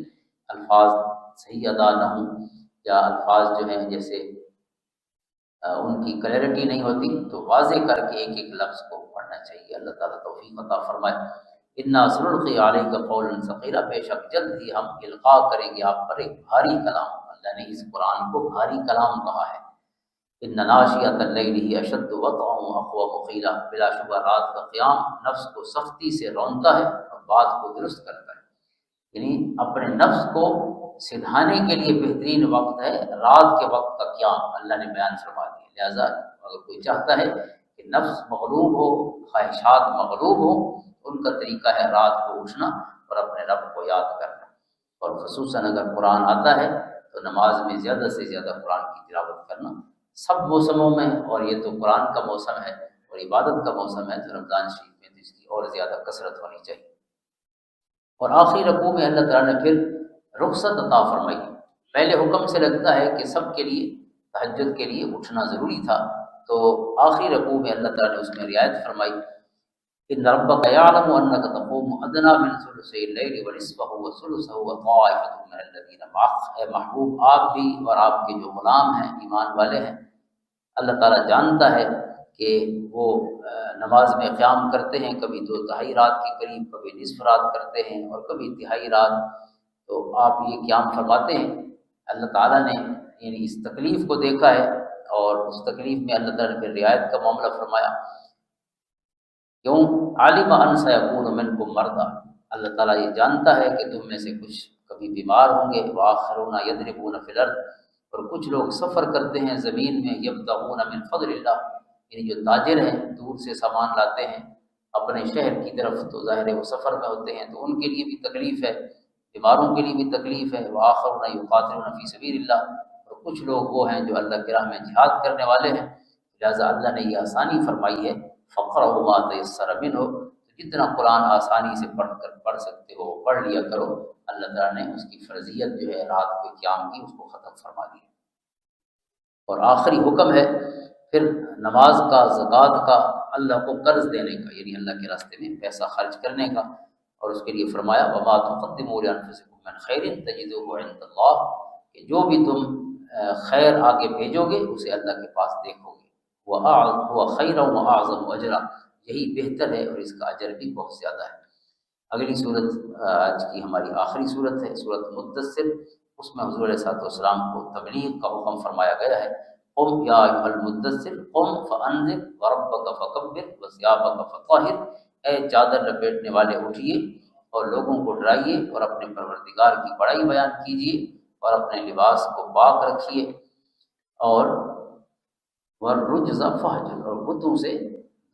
الفاظ صحیح ادا نہ ہوں، یا الفاظ جو ہیں جیسے ان کی کلیئرٹی نہیں ہوتی تو واضح کر کے ایک ایک لفظ کو پڑھنا چاہیے۔ اللہ تعالیٰ توفیق عطا فرمائے۔ انا سنلقی علیک قولا ثقیلا، بے شک جلد ہی ہم القاء کریں گے آپ پر ایک بھاری کلام۔ اللہ نے اس قرآن کو بھاری کلام کہا ہے۔ ان ناشئۃ اللیل ہی اشد وطئا واقوم قیلا، بلا شبہ رات کا قیام نفس کو سختی سے رونتا ہے اور بات کو درست کرتا ہے، یعنی اپنے نفس کو سدھانے کے لیے بہترین وقت ہے رات کے وقت کا قیام، اللہ نے بیان فرما دیا۔ لہذا اگر کوئی چاہتا ہے کہ نفس مغلوب ہو، خواہشات مغلوب ہوں، ان کا طریقہ ہے رات کو اٹھنا اور اپنے رب کو یاد کرنا، اور خصوصاً اگر قرآن آتا ہے تو نماز میں زیادہ سے زیادہ قرآن کی تلاوت کرنا۔ سب موسموں میں، اور یہ تو قرآن کا موسم ہے اور عبادت کا موسم ہے، تو رمضان شریف میں تو اس کی اور زیادہ کثرت ہونی چاہیے۔ اور آخری رکوع میں اللہ تعالیٰ نے پھر رخصت عطا فرمائی۔ پہلے حکم سے لگتا ہے کہ سب کے لیے تہجد کے لیے اٹھنا ضروری تھا، تو آخری رکوع میں اللہ تعالیٰ نے اس میں رعایت فرمائی۔ ان ربک یعلم انک تقوم ادنی من ثلثی اللیل ونصفہ وثلثہ وطائفۃ من الذین معک، اے محبوب آپ بھی اور آپ کے جو غلام ہیں ایمان والے ہیں، اللہ تعالیٰ جانتا ہے کہ وہ نماز میں قیام کرتے ہیں، کبھی 2/3 رات کے قریب، کبھی نصف رات کرتے ہیں، اور کبھی 1/3 رات، تو آپ یہ قیام فرماتے ہیں۔ اللہ تعالیٰ نے یعنی اس تکلیف کو دیکھا ہے، اور اس تکلیف میں اللہ تعالیٰ نے پھر رعایت کا معاملہ فرمایا۔ کیوں؟ عالم ان سیکون منکم مرضی، اللہ تعالیٰ یہ جانتا ہے کہ تم میں سے کچھ کبھی بیمار ہوں گے، وآخرون یضربون فی الارض، اور کچھ لوگ سفر کرتے ہیں زمین میں، یبتغون من فضل اللہ، یعنی جو تاجر ہیں دور سے سامان لاتے ہیں اپنے شہر کی طرف، تو ظاہر ہے وہ سفر میں ہوتے ہیں، تو ان کے لیے بھی تکلیف ہے، بیماروں کے لیے بھی تکلیف ہے۔ وآخرون یقاتلون فی سبیل اللہ، اور کچھ لوگ وہ ہیں جو اللہ کی راہ میں جہاد کرنے والے ہیں، لہٰذا اللہ نے یہ آسانی فرمائی ہے۔ فقرؤوا ما تیسر منہ، تو جتنا قرآن آسانی سے پڑھ سکتے ہو پڑھ لیا کرو۔ اللہ تعالیٰ نے اس کی فرضیت جو ہے رات کو قیام کی اس کو ختم فرما دی۔ اور آخری حکم ہے پھر نماز کا، زکوٰۃ کا، اللہ کو قرض دینے کا، یعنی اللہ کے راستے میں پیسہ خرچ کرنے کا، اور اس کے لیے فرمایا وما تقدموا لانفسکم من خیر تجدوہ عند اللہ، کہ جو بھی تم خیر آگے بھیجو گے اسے اللہ کے پاس دیکھو گے، وہ خیر و اعظم اجرا، یہی بہتر ہے اور اس کا اجر بھی بہت زیادہ ہے۔ اگلی صورت آج کی ہماری آخری صورت ہے، صورت مدثر، اس میں حضور علیہ السلام کو تبلیغ کا حکم فرمایا گیا ہے۔ قم یا ایھا المدثر قم فانذر وربک فکبر وثیابک فطہر، اے چادر لپیٹنے والے اٹھیے اور لوگوں کو ڈرائیے اور اپنے پروردگار کی بڑائی بیان کیجیے اور اپنے لباس کو پاک رکھیے، اور والرجز فہجر، اور بتوں سے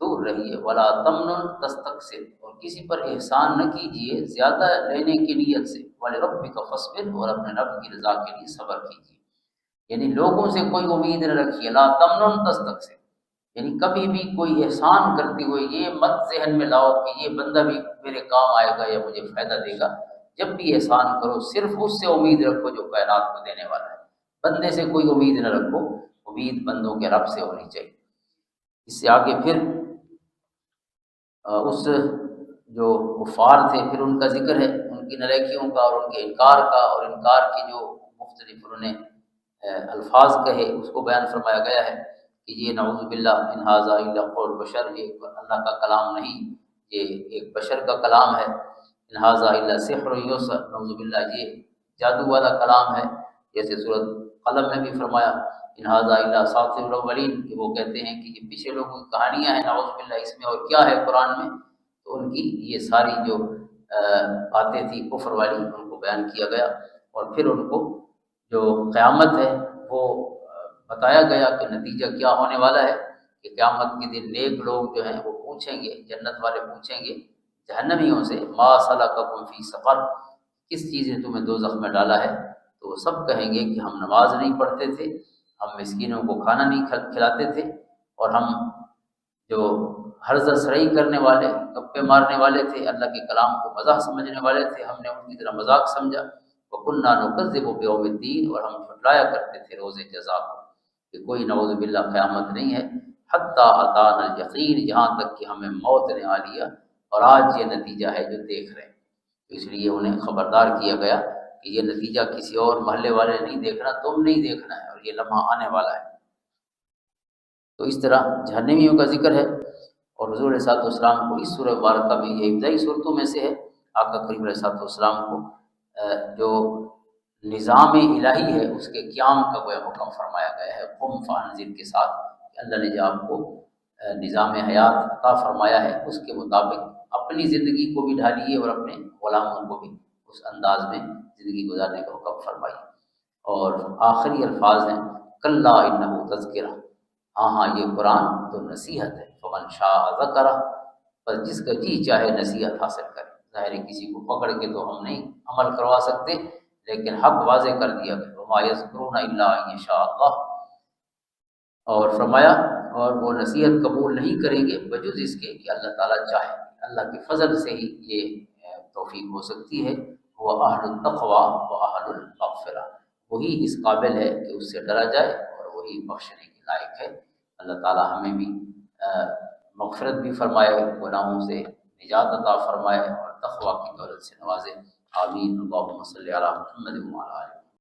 دور رہیے، ولا تمنن تستکثر، اور کسی پر احسان نہ کیجیے زیادہ لینے کی نیت سے، ولربک فاصبر، اور اپنے رب کی رضا کے لیے صبر کیجیے۔ یعنی لوگوں سے کوئی امید نہ رکھیے، لا تمنن تستکثر، یعنی کبھی بھی کوئی احسان کرتے ہوئے یہ مت ذہن میں لاؤ کہ یہ بندہ بھی میرے کام آئے گا یا مجھے فائدہ دے گا۔ جب بھی احسان کرو صرف اس سے امید رکھو جو کائنات کو دینے والا ہے، بندے سے کوئی امید نہ رکھو، امید بندوں کے رب سے ہونی چاہیے۔ اس سے آگے پھر اس جو کفار تھے پھر ان کا ذکر ہے، ان کی نالیکیوں کا اور ان کے انکار کا، اور انکار کے جو مختلف انہوں نے الفاظ کہے اس کو بیان فرمایا گیا ہے کہ یہ نعوذ باللہ ان ھذا الا قول بشر، یہ اللہ کا کلام نہیں، یہ ایک بشر کا کلام ہے، ان ھذا الا سحر یؤثر، نعوذ باللہ یہ جادو والا کلام ہے، جیسے سورۃ قلم میں بھی فرمایا ان ھذا الا اساطیر الاولین، کہ وہ کہتے ہیں کہ یہ پیچھے لوگوں کی کہانیاں ہیں، نعوذ باللہ اس میں اور کیا ہے قرآن میں، تو ان کی یہ ساری جو باتیں تھی کفر والی ان کو بیان کیا گیا، اور پھر ان کو جو قیامت ہے وہ بتایا گیا کہ نتیجہ کیا ہونے والا ہے، کہ قیامت کے دن نیک لوگ جو ہیں وہ پوچھیں گے، جنت والے پوچھیں گے جہنمیوں سے، ما سلککم فی سقر، کس چیز نے تمہیں دوزخ میں ڈالا ہے، تو وہ سب کہیں گے کہ ہم نماز نہیں پڑھتے تھے، ہم مسکینوں کو کھانا نہیں کھلاتے تھے، اور ہم جو ہرزہ سرئی کرنے والے، گپے مارنے والے تھے، اللہ کے کلام کو مزاح سمجھنے والے تھے، ہم نے ان کی طرح مذاق سمجھا، وَكُنَّا نُكَذِّبُ بِيَوْمِ الدِّينِ، اور ہم جھٹلایا کرتے تھے روز جزا کو، کہ کوئی نعوذ باللہ قیامت نہیں ہے، حتیٰ اتانا الیقین، یہاں تک کہ ہمیں موت نے آ لیا، اور آج یہ نتیجہ ہے جو دیکھ رہے ہیں۔ تو اس لیے انہیں خبردار کیا گیا کہ یہ نتیجہ کسی اور محلے والے نہیں دیکھنا، تم نہیں دیکھنا ہے، اور یہ لمحہ آنے والا ہے۔ تو اس طرح جہنمیوں کا ذکر ہے، اور حضور علیہ الصلوۃ والسلام کو اس سورہ مبارکہ میں یہ ابتدائی صورتوں میں سے ہے، آقا کریم علیہ الصلوۃ والسلام کو جو نظام الہی ہے اس کے قیام کا وہ حکم فرمایا گیا ہے، قم فانذر کے ساتھ، کہ اللہ نے جو آپ کو نظام حیات عطا فرمایا ہے اس کے مطابق اپنی زندگی کو بھی ڈھالیے اور اپنے غلاموں کو بھی اس انداز میں زندگی گزارنے کا حکم فرمائیے۔ اور آخری الفاظ ہیں کلا انہ تذکرہ، ہاں یہ قرآن تو نصیحت ہے، فمن شاء ذکرہ، پر جس کا جی چاہے نصیحت حاصل کرے۔ ظاہر ہے کسی کو پکڑ کے تو ہم نہیں عمل کروا سکتے، لیکن حق واضح کر دیا گیا، وما یذکرون الا ان یشاء اللہ، اور فرمایا اور وہ نصیحت قبول نہیں کریں گے بجز اس کے کہ اللہ تعالیٰ چاہے، اللہ کے فضل سے ہی یہ توفیق ہو سکتی ہے۔ وہ اہل التقوی و اہل المغفرہ، وہی اس قابل ہے کہ اس سے ڈرا جائے اور وہی بخشنے کے لائق ہے۔ اللہ تعالیٰ ہمیں بھی مغفرت بھی فرمائے، گناہوں سے نجات عطا فرمائے، اور تقوی کی دولت سے نوازے۔ آمین۔ اللہم صلی علی محمد وعلی آلہ